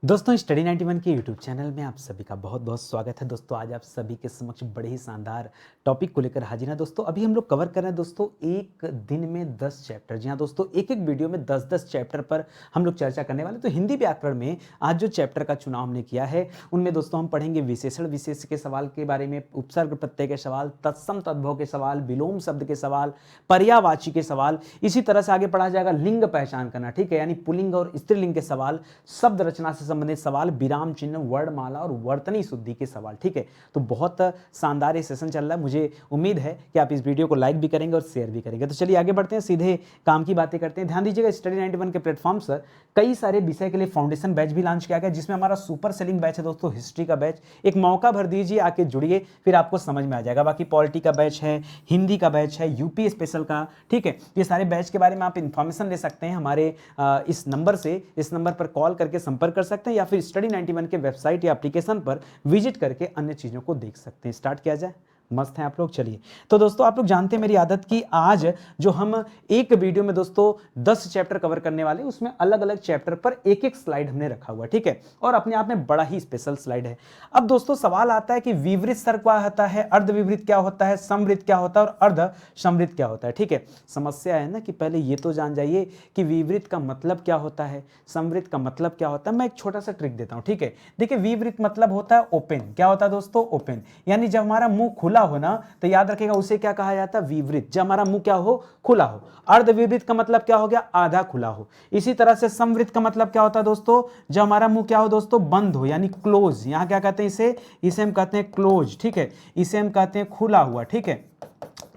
दोस्तों स्टडी 91 के YouTube channel में आप सभी का बहुत बहुत स्वागत है। दोस्तों आज आप सभी के समक्ष बड़े ही शानदार टॉपिक को लेकर हाजिर हैं। दोस्तों अभी हम लोग कवर कर रहे हैं दोस्तों एक दिन में 10 चैप्टर। जी हाँ दोस्तों, एक एक वीडियो में 10-10 चैप्टर पर हम लोग चर्चा करने वाले। तो हिंदी व्याकरण में आज जो चैप्टर का चुनाव हमने किया है उनमें दोस्तों हम पढ़ेंगे विशेषण विशेष के सवाल के बारे में, उपसर्ग प्रत्यय के सवाल, तत्सम तद्भव के सवाल, विलोम शब्द के सवाल, पर्यायवाची के सवाल। इसी तरह से आगे पढ़ा जाएगा लिंग पहचान करना, ठीक है, यानी पुल्लिंग और स्त्रीलिंग के सवाल, शब्द रचना से संबंधित सवाल, विराम चिन्ह, वर्णमाला और वर्तनी शुद्धि के सवाल। ठीक है, तो बहुत शानदार ये सेशन चल रहा है। मुझे उम्मीद है कि आप इस वीडियो को लाइक भी करेंगे और शेयर भी करेंगे। तो चलिए आगे बढ़ते हैं, सीधे काम की बातें करते हैं। ध्यान दीजिएगा, स्टडी 91 के प्लेटफॉर्म पर कई सारे विषय के लिए फाउंडेशन बैच भी लॉन्च किया गया, जिसमें हमारा सुपर सेलिंग बैच है दोस्तों, हिस्ट्री का बैच। एक मौका भर दीजिए, आके जुड़िए, फिर आपको समझ में आ जाएगा। बाकी पॉलिटी का बैच है, हिंदी का बैच है, यूपी स्पेशल का, ठीक है, ये सारे बैच के बारे में आप इंफॉर्मेशन ले सकते हैं हमारे इस नंबर से। इस नंबर पर कॉल करके संपर्क कर सकते हैं या फिर स्टडी 91 के वेबसाइट या एप्लीकेशन पर विजिट करके अन्य चीजों को देख सकते हैं। स्टार्ट किया जाए, मस्त है आप लोग। चलिए, तो दोस्तों आप लोग जानते हैं मेरी आदत की आज जो हम एक वीडियो में दोस्तों 10 चैप्टर कवर करने वाले, उसमें अलग अलग चैप्टर पर एक एक स्लाइड हमने रखा हुआ है, ठीक है, और अपने आप में बड़ा ही स्पेशल स्लाइड है। अब दोस्तों सवाल आता है कि विवृत स्वर क्या होता है, अर्धविवृत क्या होता है, समवृत क्या होता है और अर्ध समवृत क्या होता है। ठीक है, समस्या है ना कि पहले ये तो जान जाइए कि विवृत का मतलब क्या होता है, समवृत का मतलब क्या होता है। मैं एक छोटा सा ट्रिक देता हूं, ठीक है। देखिए, विवृत मतलब होता है ओपन। क्या होता है दोस्तों? ओपन, यानी जब हमारा मुंह खुला हो ना, तो याद रखिएगा उसे क्या कहा जाता है? विवृत। जब हमारा मुंह क्या हो? खुला हो। अर्धविवृत का मतलब क्या हो गया? आधा खुला हो। इसी तरह से समवृत का मतलब क्या होता है दोस्तों? जब हमारा मुंह क्या हो दोस्तों? बंद हो, यानी क्लोज। यहां क्या कहते हैं इसे हम कहते हैं क्लोज, ठीक है, इसे हम कहते हैं खुला हुआ, ठीक है।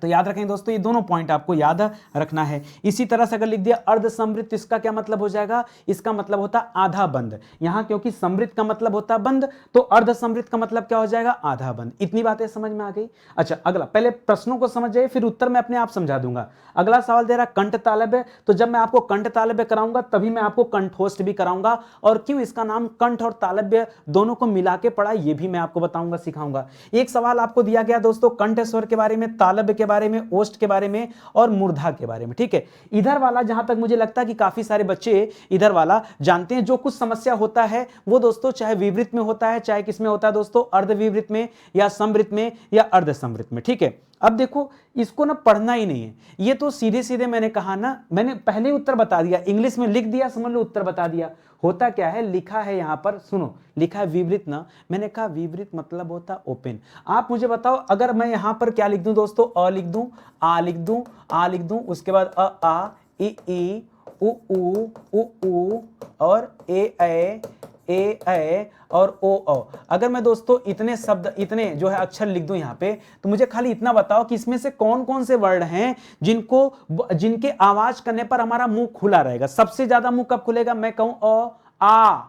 तो याद रखें दोस्तों, ये दोनों पॉइंट आपको याद रखना है। इसी तरह से अगर लिख दिया अर्ध समृत, तो इसका क्या मतलब हो जाएगा? इसका मतलब होता है आधा बंद। यहां क्योंकि समृत का मतलब होता है बंद, तो अर्ध समृत का मतलब क्या हो जाएगा? आधा बंद। इतनी बातें समझ में आ गई? अच्छा, अगला, पहले प्रश्नों को समझ जाइए, फिर उत्तर मैं अपने आप समझा दूंगा। अगला सवाल दे रहा कंठ तालव्य, तो जब मैं आपको कंठ तालव्य कराऊंगा तभी मैं आपको कंठोष्ठ भी कराऊंगा। और क्यों इसका नाम कंठ और तालव्य दोनों को मिला के पढ़ा, ये भी मैं आपको बताऊंगा, सिखाऊंगा। एक सवाल आपको दिया गया दोस्तों कंठ स्वर के बारे में, तालव्य के बारे में, ओष्ठ के बारे में और मूर्धा के बारे में, ठीक है। इधर वाला जहां तक मुझे लगता है कि काफी सारे बच्चे इधर वाला जानते हैं। जो कुछ समस्या होता है वो दोस्तों चाहे विवृत में होता है, चाहे किसमें होता है दोस्तों? अर्धविवृत में या समवृत में या अर्ध समवृत में, ठीक है। अब देखो, इसको ना पढ़ना ही नहीं है, ये तो सीधे सीधे मैंने कहा ना, मैंने पहले उत्तर बता दिया, इंग्लिश में लिख दिया, समझ लो उत्तर बता दिया। होता क्या है, लिखा है यहां पर, सुनो, लिखा है विवृत ना, मैंने कहा विवृत मतलब होता है ओपन। आप मुझे बताओ, अगर मैं यहां पर क्या लिख दूं दोस्तों? अ लिख दूं, आ लिख दूं, आ लिख दूं, उसके बाद अ आ, ई उ ऊ और ए और ओ। अगर मैं दोस्तों इतने शब्द, इतने जो है अक्षर लिख दूं यहां पे, तो मुझे खाली इतना बताओ कि इसमें से कौन कौन से वर्ड हैं जिनके आवाज करने पर हमारा मुंह खुला रहेगा। सबसे ज्यादा मुंह कब खुलेगा? मैं कहूं अ आ,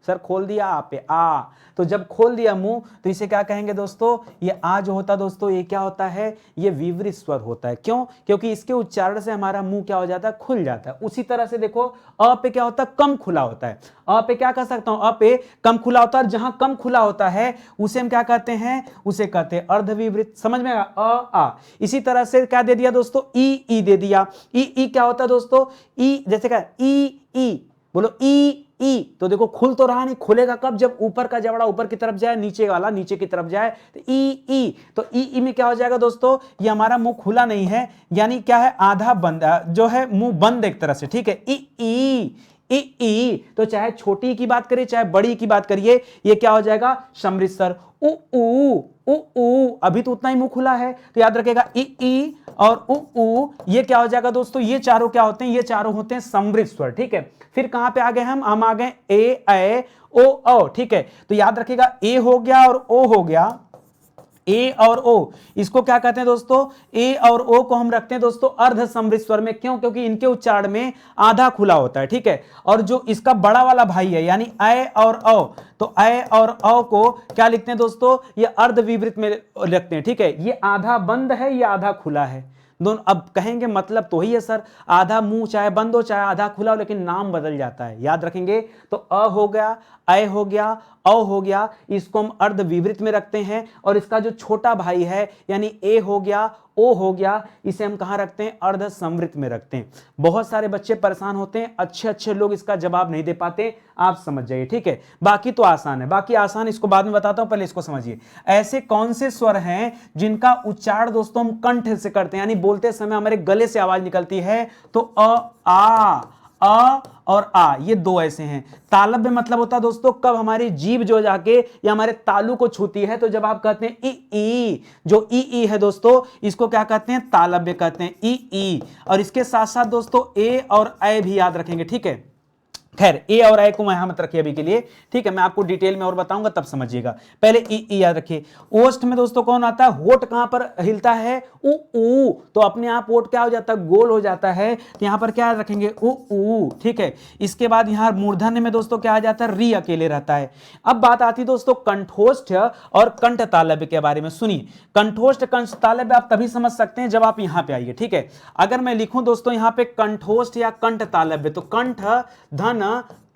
सर खोल दिया आप पे आ, तो जब खोल दिया मुंह तो इसे क्या कहेंगे दोस्तों? ये आ जो होता है दोस्तों, ये क्या होता है? ये विवृत स्वर होता है। क्यों? क्योंकि इसके उच्चारण से हमारा मुंह क्या हो जाता है? खुल जाता है। उसी तरह से देखो, अ पे क्या होता है? कम खुला होता है। अ पे क्या कर सकता हूं? अ पे कम खुला होता है, जहां कम खुला होता है उसे हम क्या कहते हैं? उसे कहते हैं अर्धविवृत। समझ में आया? अ आ। इसी तरह से क्या दे दिया दोस्तों? ई दे दिया। ई क्या होता है दोस्तों? ई जैसे क्या? ई बोलो, ई तो देखो खुल तो रहा नहीं, खुलेगा कब? जब ऊपर का जबड़ा ऊपर की तरफ जाए, नीचे वाला नीचे की तरफ जाए, तो ई तो ई में क्या हो जाएगा दोस्तों? ये हमारा मुंह खुला नहीं है, यानी क्या है? आधा बंद, जो है मुंह बंद एक तरह से, ठीक है। ई तो चाहे छोटी की बात करिए चाहे बड़ी की बात करिए, ये क्या हो जाएगा? समृत स्वर। उ अभी तो उतना ही मुंह खुला है, तो याद रखेगा ई और उ ये क्या हो जाएगा दोस्तों? ये चारों क्या होते हैं? ये चारों होते हैं समृत स्वर, ठीक है। फिर कहां पे आ गए हम आ गए ए ओ, ठीक है। तो याद रखिएगा ए हो गया और ओ हो गया, ए और ओ, इसको क्या कहते हैं दोस्तों? ए और ओ को हम रखते हैं दोस्तों अर्ध समृत स्वर में। क्यों? क्योंकि इनके उच्चारण में आधा खुला होता है, ठीक है। और जो इसका बड़ा वाला भाई है, यानी ए और औ, तो ए और औ को क्या लिखते हैं दोस्तों? ये अर्धविवृत में रखते हैं, ठीक है। ये आधा बंद है, ये आधा खुला है, दोनों। अब कहेंगे मतलब तो ही है सर, आधा मुंह चाहे बंद हो चाहे आधा खुला हो, लेकिन नाम बदल जाता है, याद रखेंगे। तो अ हो गया, ए हो गया, औ हो गया, इसको हम अर्ध विवृत में रखते हैं। और इसका जो छोटा भाई है, यानी ए हो गया, ओ हो गया, इसे हम कहाँ रखते हैं, अर्ध संवृत में रखते हैं। बहुत सारे बच्चे परेशान होते हैं, अच्छे अच्छे लोग इसका जवाब नहीं दे पाते, आप समझ जाइए, ठीक है। बाकी तो आसान है, बाकी आसान इसको बाद में बताता हूं, पहले इसको समझिए। ऐसे कौन से स्वर हैं जिनका उच्चारण दोस्तों हम कंठ से करते हैं, यानी बोलते समय हमारे गले से आवाज निकलती है, तो अ और आ, ये दो ऐसे हैं। तालव्य मतलब होता है दोस्तों कब हमारी जीभ जो जाके या हमारे तालु को छूती है, तो जब आप कहते हैं ई, जो ई है दोस्तों, इसको क्या कहते हैं, तालव्य कहते हैं, ई। और इसके साथ साथ दोस्तों ए और ऐ भी याद रखेंगे, ठीक है। खैर ए और आई को मैं यहां मत रखिए अभी के लिए, ठीक है, मैं आपको डिटेल में और बताऊंगा तब समझिएगा। पहले ई याद रखिए। ओष्ठ में दोस्तों कौन आता है, होठ कहां पर हिलता है, ऊ, तो अपने आप होठ क्या हो जाता है, गोल हो जाता है, तो यहां पर क्या रखेंगे, ऊ, ठीक है। इसके बाद यहां मूर्धन्य में दोस्तों क्या आ जाता है, री अकेले रहता है। अब बात आती दोस्तों कंठोष्ठ और कंठ तालव्य के बारे में। सुनिए, कंठोष्ठ कंठ तालव्य आप तभी समझ सकते हैं जब आप यहां पे आइए, ठीक है। अगर मैं लिखूं दोस्तों यहां पे कंठोष्ठ या कंठ तालव्य, तो कंठ धन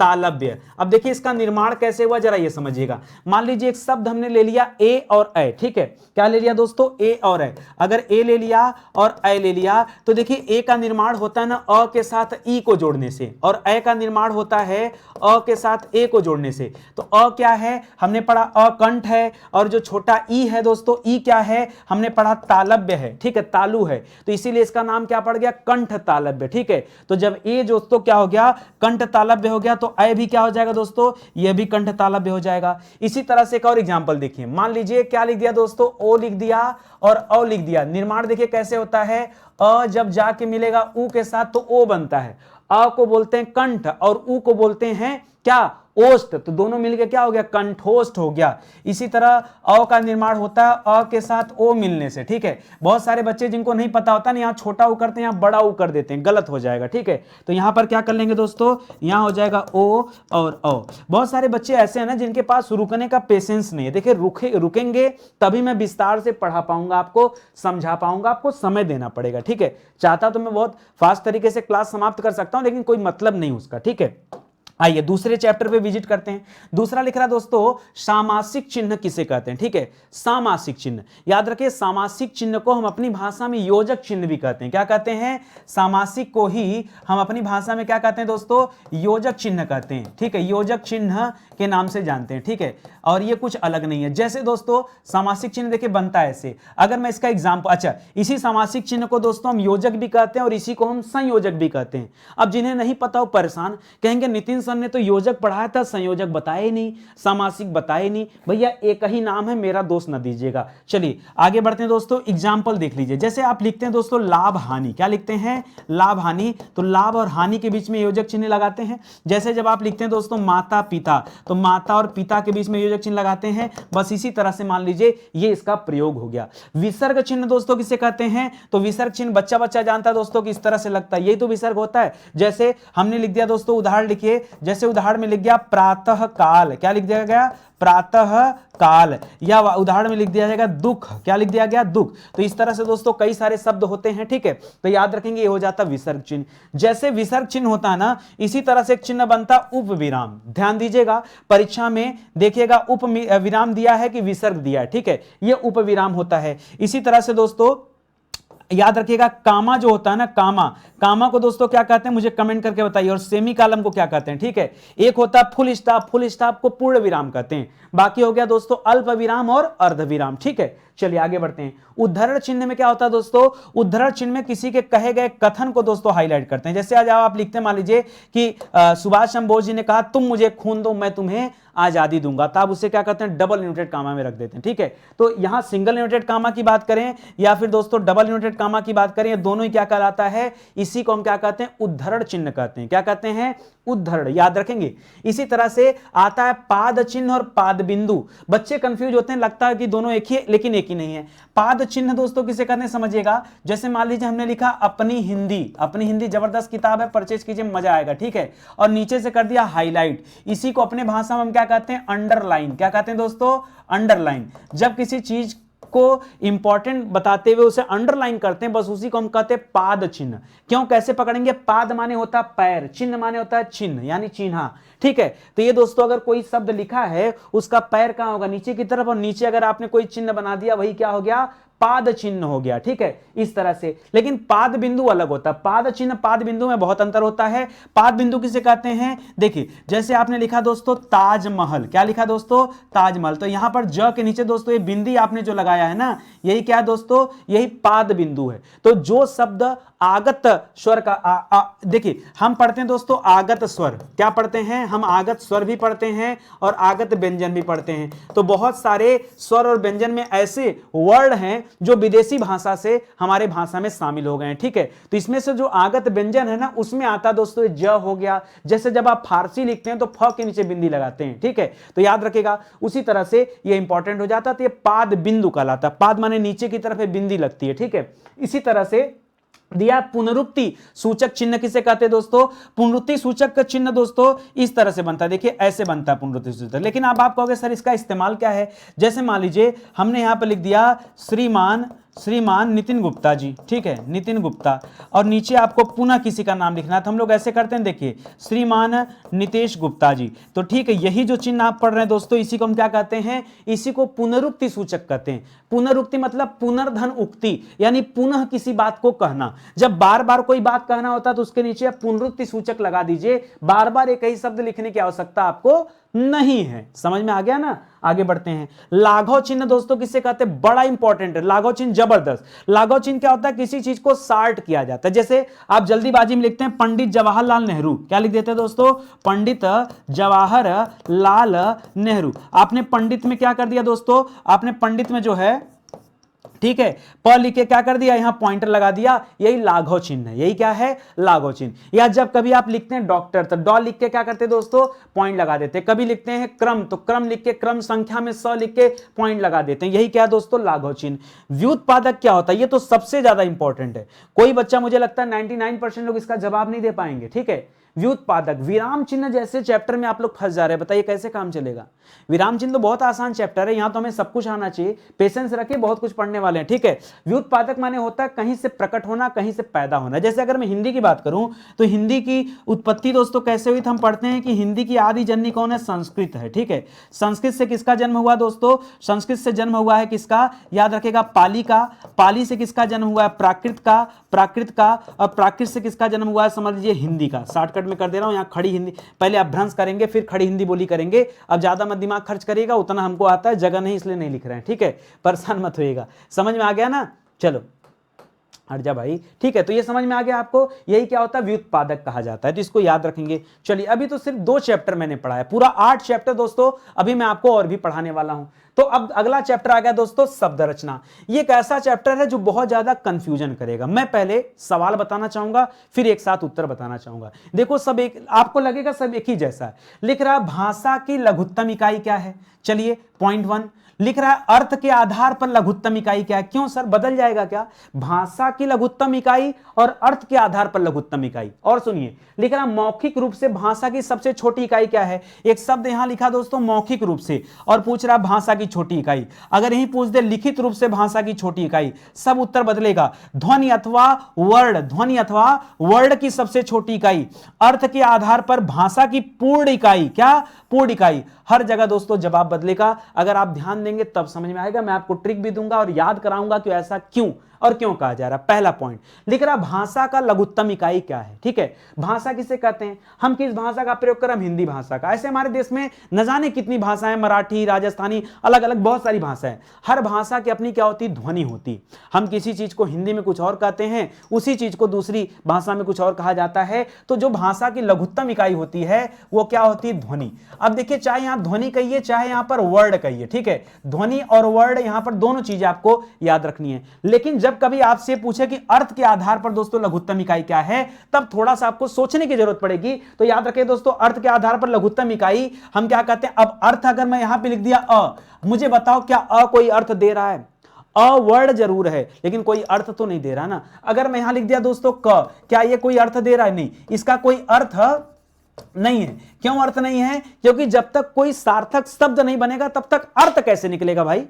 तालव्य। अब देखिए इसका निर्माण कैसे हुआ जरा ये समझिएगा। मान लीजिए एक शब्द हमने ले लिया ए और ऐ, ठीक है, क्या ले लिया दोस्तों, ए और ऐ। अगर ए ले लिया और ऐ ले लिया, तो देखिए ए का निर्माण होता है ना अ के साथ ई को जोड़ने से, और ऐ का निर्माण होता है अ के साथ ए को जोड़ने से। तो अ क्या है, हमने पढ़ा अकंठ है, और जो छोटा ई है दोस्तों, ई क्या है, हमने पढ़ा तालव्य है, ठीक है, तालु है, तो इसीलिए इसका नाम क्या पड़ गया, कंठ तालव्य, ठीक है। तो जब ए दोस्तों क्या हो गया, कंठ तालव्य हो गया, तो ऐ भी क्या हो जाएगा दोस्तों, यह भी कंठ तालव्य हो जाएगा। इसी तरह से एक और एग्जांपल देखिए, मान लीजिए क्या लिख दिया दोस्तों, ओ लिख दिया और औ लिख दिया। निर्माण देखिए कैसे होता है, अ जब जाके मिलेगा ऊ के साथ तो ओ बनता है। अ को बोलते हैं कंठ और ऊ को बोलते हैं क्या, ओष्ठ, तो दोनों मिलकर क्या हो गया, कंठोष्ठ हो गया। इसी तरह अ का निर्माण होता है अ के साथ ओ मिलने से, ठीक है। बहुत सारे बच्चे जिनको नहीं पता होता ना, यहाँ छोटा ऊ करते हैं, यहाँ बड़ा ऊ कर देते हैं, गलत हो जाएगा, ठीक है। तो यहाँ पर क्या कर लेंगे दोस्तों, यहाँ हो जाएगा ओ और औ। बहुत सारे बच्चे ऐसे हैं ना जिनके पास रुकने का पेशेंस नहीं है। देखिए रुकेंगे तभी मैं विस्तार से पढ़ा पाऊंगा, आपको समझा पाऊंगा, आपको समय देना पड़ेगा, ठीक है। चाहता तो मैं बहुत फास्ट तरीके से क्लास समाप्त कर सकता हूं, लेकिन कोई मतलब नहीं उसका, ठीक है। आइए दूसरे चैप्टर पे विजिट करते हैं। दूसरा लिख रहा दोस्तों, सामासिक चिन्ह किसे कहते हैं, ठीक है। सामासिक चिन्ह याद रखिए, सामासिक चिन्ह को हम अपनी भाषा में योजक चिन्ह भी कहते हैं। क्या कहते हैं, सामासिक को ही हम अपनी भाषा में क्या कहते हैं दोस्तों, योजक चिन्ह कहते हैं, ठीक है। योजक चिन्ह के नाम से जानते हैं, ठीक है। और ये कुछ अलग नहीं है। जैसे दोस्तों सामासिक चिन्ह देखिए बनता है ऐसे, अगर मैं इसका एग्जाम्पल, अच्छा इसी सामासिक चिन्ह को दोस्तों हम योजक भी कहते हैं और इसी को हम संयोजक भी कहते हैं। अब जिन्हें नहीं पता हो परेशान, कहेंगे नितिन सर ने तो योजक पढ़ाया था, संयोजक बताया ही नहीं, सामासिक बताया ही नहीं। भैया एक ही नाम है, मेरा दोस्त न दीजिएगा। चलिए आगे बढ़ते हैं दोस्तों, एग्जाम्पल देख लीजिए। जैसे आप लिखते हैं दोस्तों लाभ हानि, क्या लिखते हैं, लाभ हानि, तो लाभ और हानि के बीच में योजक चिन्ह लगाते हैं। जैसे जब आप लिखते हैं दोस्तों माता पिता, तो माता और पिता के बीच में योजक चिन्ह लगाते हैं। बस इसी तरह से मान लीजिए ये इसका प्रयोग हो गया। विसर्ग चिन्ह दोस्तों किसे कहते हैं, तो विसर्ग चिन्ह बच्चा बच्चा जानता है दोस्तों किस तरह से लगता है, यही तो विसर्ग होता है। जैसे हमने लिख दिया दोस्तों, उदाहरण लिखिए, जैसे उदाहरण में लिख गया प्रातः काल, क्या लिख दिया गया, प्रातः काल, या उदाहरण में लिख दिया जाएगा दुख, क्या लिख दिया गया, दुख। तो इस तरह से दोस्तों कई सारे शब्द होते हैं, ठीक है। तो याद रखेंगे ये हो जाता विसर्ग चिन्ह। जैसे विसर्ग चिन्ह होता है ना, इसी तरह से एक चिन्ह बनता उप विराम। ध्यान दीजिएगा, परीक्षा में देखिएगा उप विराम दिया है कि विसर्ग दिया है, ठीक है, ये उप विराम होता है। इसी तरह से दोस्तों याद रखिएगा कामा जो होता है ना, कामा को दोस्तों क्या कहते हैं मुझे कमेंट करके बताइए, और सेमी कॉलम को क्या कहते हैं, ठीक है। एक होता है फुल स्टॉप, फुल स्टॉप को पूर्ण विराम कहते हैं। बाकी हो गया दोस्तों अल्प विराम और अर्ध विराम, ठीक है। चलिए आगे बढ़ते हैं। उद्धरण चिन्ह में क्या होता है दोस्तों, उद्धरण चिन्ह में किसी के कहे गए कथन को दोस्तों हाईलाइट करते हैं। जैसे आज आप लिखते हैं, मान लीजिए कि सुभाष चंद्र बोस जी ने कहा तुम मुझे खून दो मैं तुम्हें आजादी दूंगा, तो आप उसे क्या करते हैं, डबल इन्वर्टेड कामा में रख देते हैं, ठीक है। तो यहां सिंगल इन्वर्टेड कामा की बात करें या फिर दोस्तों डबल इन्वर्टेड कामा की बात करें, दोनों ही क्या कहलाता है, इसी को हम क्या कहते हैं, उद्धरण चिन्ह कहते हैं। क्या कहते हैं, उद्धरण, याद रखेंगे। इसी तरह से आता है पाद चिन्ह और पाद बिंदु। बच्चे कंफ्यूज होते हैं, लगता है कि दोनों एक ही है, लेकिन एक ही नहीं है। पाद चिन्ह दोस्तों किसे कहते हैं समझिएगा। जैसे मान लीजिए हमने लिखा अपनी हिंदी जबरदस्त किताब है, परचेज कीजिए मजा आएगा, ठीक है, और नीचे से कर दिया हाईलाइट, इसी को अपने भाषा में हम क्या कहते हैं, अंडरलाइन। क्या कहते हैं दोस्तों, अंडरलाइन। जब किसी चीज को इंपॉर्टेंट बताते हुए उसे अंडरलाइन करते हैं, बस उसी को हम कहते हैं पाद चिन्ह। क्यों, कैसे पकड़ेंगे, पाद माने होता है पैर, चिन्ह माने होता है चिन्ह यानी चिन्हा, ठीक है। तो ये दोस्तों अगर कोई शब्द लिखा है उसका पैर कहां होगा, नीचे की तरफ, और नीचे अगर आपने कोई चिन्ह बना दिया वही क्या हो गया, पाद चिन्ह हो गया, ठीक है, इस तरह से। लेकिन पाद बिंदु अलग होता है, पाद चिन्ह पाद बिंदु में बहुत अंतर होता है। पाद बिंदु किसे कहते हैं, देखिए जैसे आपने लिखा दोस्तों ताजमहल, क्या लिखा दोस्तों, ताजमहल, तो यहां पर ज के नीचे दोस्तों ये बिंदी आपने जो लगाया है ना, यही क्या है दोस्तों, यही पाद बिंदु है। तो जो शब्द आगत स्वर का देखिए हम पढ़ते हैं दोस्तों आगत स्वर, क्या पढ़ते हैं हम, आगत स्वर भी पढ़ते हैं और आगत व्यंजन भी पढ़ते हैं। तो बहुत सारे स्वर और व्यंजन में ऐसे वर्ड हैं जो विदेशी भाषा से हमारे भाषा में शामिल हो गए हैं, ठीक है। तो इसमें से जो आगत व्यंजन है ना, उसमें आता दोस्तों ज हो गया। जैसे जब आप फारसी लिखते हैं तो फ के नीचे बिंदी लगाते हैं, ठीक है, तो याद रखेगा। उसी तरह से ये इंपॉर्टेंट हो जाता है। तो ये पाद बिंदु कहलाता है, पाद माने नीचे की तरफ बिंदी लगती है, ठीक है। इसी तरह से दिया पुनरुक्ति सूचक चिन्ह किसे कहते हैं दोस्तों, पुनरुक्ति सूचक का चिन्ह दोस्तों इस तरह से बनता है, देखिए ऐसे बनता है पुनरुक्ति सूचक। लेकिन अब आप कहोगे सर इसका इस्तेमाल क्या है, जैसे मान लीजिए हमने यहां पर लिख दिया श्रीमान नितिन गुप्ता जी, ठीक है, नितिन गुप्ता, और नीचे आपको पुनः किसी का नाम लिखना है, तो हम लोग ऐसे करते हैं, देखिए श्रीमान नितेश गुप्ता जी। तो ठीक है, यही जो चिन्ह आप पढ़ रहे हैं दोस्तों, इसी को हम क्या कहते हैं, इसी को पुनरुक्ति सूचक कहते हैं। पुनरुक्ति मतलब पुनर्धन उक्ति, यानी पुनः किसी बात को कहना। जब बार बार कोई बात कहना होता है तो उसके नीचे पुनरुक्ति सूचक लगा दीजिए, बार बार एक ही शब्द लिखने की आवश्यकता आपको नहीं है। समझ में आ गया ना, आगे बढ़ते हैं। लाघव चिन्ह दोस्तों किसे कहते हैं, बड़ा इंपॉर्टेंट है लाघव चिन्ह, जबरदस्त। लाघव चिन्ह क्या होता है, किसी चीज को शार्ट किया जाता है। जैसे आप जल्दीबाजी में लिखते हैं पंडित जवाहरलाल नेहरू, क्या लिख देते हैं दोस्तों, पंडित जवाहरलाल नेहरू। आपने पंडित में क्या कर दिया दोस्तों, आपने पंडित में जो है, ठीक है, प लिख के क्या कर दिया, यहां पॉइंटर लगा दिया, यही लाघव चिन्ह है, यही क्या है, लाघव चिन्ह। या जब कभी आप लिखते हैं डॉक्टर, तो डॉ लिख के क्या करते हैं दोस्तों, पॉइंट लगा देते हैं। कभी लिखते हैं क्रम, तो क्रम लिख के, क्रम संख्या में स लिख के पॉइंट लगा देते हैं, यही क्या है दोस्तों, लाघव चिन्ह। व्युत्पादक क्या होता है, ये तो सबसे ज्यादा इंपॉर्टेंट है। कोई बच्चा, मुझे लगता है 99% लोग इसका जवाब नहीं दे पाएंगे, ठीक है। व्युत्पादक, विराम चिन्ह जैसे चैप्टर में आप लोग फंस जा रहे हैं, बताइए कैसे काम चलेगा। विराम चिन्ह तो बहुत आसान चैप्टर है, यहां तो हमें सब कुछ आना चाहिए, पेशेंस रखिए, बहुत कुछ पढ़ने वाले हैं, ठीक है। व्युत्पादक माने होता है कहीं से प्रकट होना, कहीं से पैदा होना। जैसे अगर मैं हिंदी की बात करूं तो हिंदी की उत्पत्ति दोस्तों कैसे हुई, तो हम पढ़ते हैं कि हिंदी की आदि जननी कौन है, संस्कृत है, ठीक है। संस्कृत से किसका जन्म हुआ दोस्तों, संस्कृत से जन्म हुआ है किसका, याद रखेगा, पाली का। पाली से किसका जन्म हुआ है, प्राकृत का, प्राकृत का। और प्राकृत से किसका जन्म हुआ है, समझ लीजिए हिंदी का। शॉर्टकट में कर दे रहा हूं, यहां खड़ी हिंदी, पहले अभ्रंश करेंगे फिर खड़ी हिंदी बोली करेंगे। अब ज्यादा मत दिमाग खर्च करिएगा, उतना हमको आता है, जगह नहीं इसलिए नहीं लिख रहे हैं, ठीक है, परेशान मत होइएगा। समझ में आ गया ना, चलो हट जा भाई, ठीक है। तो ये समझ में आ गया आपको, यही क्या होता है, व्युत्पादक कहा जाता है, तो इसको याद रखेंगे। चलिए, अभी तो सिर्फ 2 चैप्टर मैंने पढ़ा है, पूरा 8 चैप्टर दोस्तों अभी मैं आपको और भी पढ़ाने वाला हूं। तो अब अगला चैप्टर आ गया दोस्तों, शब्द रचना। ये एक ऐसा चैप्टर है जो बहुत ज्यादा कंफ्यूजन करेगा। मैं पहले सवाल बताना चाहूंगा, फिर एक साथ उत्तर बताना चाहूंगा। देखो, सब एक, आपको लगेगा सब एक ही जैसा है। लिख रहा है भाषा की लघुत्तम इकाई क्या है, चलिए पॉइंट 1 लिख रहा है, अर्थ के आधार पर लघुत्तम इकाई क्या है। क्यों सर, बदल जाएगा क्या, भाषा की लघुत्तम इकाई और अर्थ के आधार पर लघुत्तम इकाई। और सुनिए, लिख रहा है मौखिक रूप से भाषा की सबसे छोटी इकाई क्या है। एक शब्द यहां लिखा दोस्तों मौखिक रूप से, और पूछ रहा भाषा की छोटी इकाई। अगर यही पूछ दे लिखित रूप से भाषा की छोटी इकाई, सब उत्तर बदलेगा। ध्वनि अथवा वर्ड, ध्वनि अथवा वर्ड की सबसे छोटी इकाई, अर्थ के आधार पर भाषा की पूर्ण इकाई, क्या, पूर्ण इकाई। हर जगह दोस्तों जवाब बदलेगा। अगर आप ध्यान देंगे तब समझ में आएगा। मैं आपको ट्रिक भी दूंगा और याद कराऊंगा कि ऐसा क्यों और क्यों कहा जा रहा है। पहला पॉइंट लिख रहा, भाषा का लघुत्तम इकाई क्या है, ठीक है। भाषा किसे कहते हैं, हम किस भाषा का प्रयोग करें, हम हिंदी भाषा का। ऐसे हमारे देश में न जाने कितनी भाषाएं, मराठी, राजस्थानी, अलग अलग बहुत सारी भाषाएं। हर भाषा की अपनी क्या होती, ध्वनि होती। हम किसी चीज को हिंदी में कुछ और कहते हैं, उसी चीज को दूसरी भाषा में कुछ और कहा जाता है। तो जो भाषा की लघुत्तम इकाई होती है वो क्या होती है, ध्वनि। अब देखिए, चाहे यहां ध्वनि कहिए चाहे यहां पर वर्ड कहिए, ठीक है, ध्वनि और वर्ड यहां पर दोनों चीजें आपको याद रखनी है। लेकिन जब कभी आपसे पूछे कि अर्थ के आधार पर दोस्तों लघुत्तम इकाई क्या है, तब थोड़ा सा आपको सोचने की जरूरत पड़ेगी। तो याद रखिए दोस्तों, अर्थ के आधार पर लघुत्तम इकाई हम क्या कहते हैं। अब अर्थ अगर मैं यहां पे लिख दिया अ, मुझे बताओ क्या अ कोई अर्थ दे रहा है, अ वर्ड जरूर है लेकिन कोई अर्थ तो नहीं दे रहा ना। अगर मैं यहां लिख दिया दोस्तों क, क्या ये कोई अर्थ दे रहा है, नहीं, इसका कोई अर्थ नहीं है। क्यों अर्थ नहीं है, क्योंकि जब तक कोई सार्थक शब्द नहीं बनेगा तब तक अर्थ कैसे निकलेगा भाई।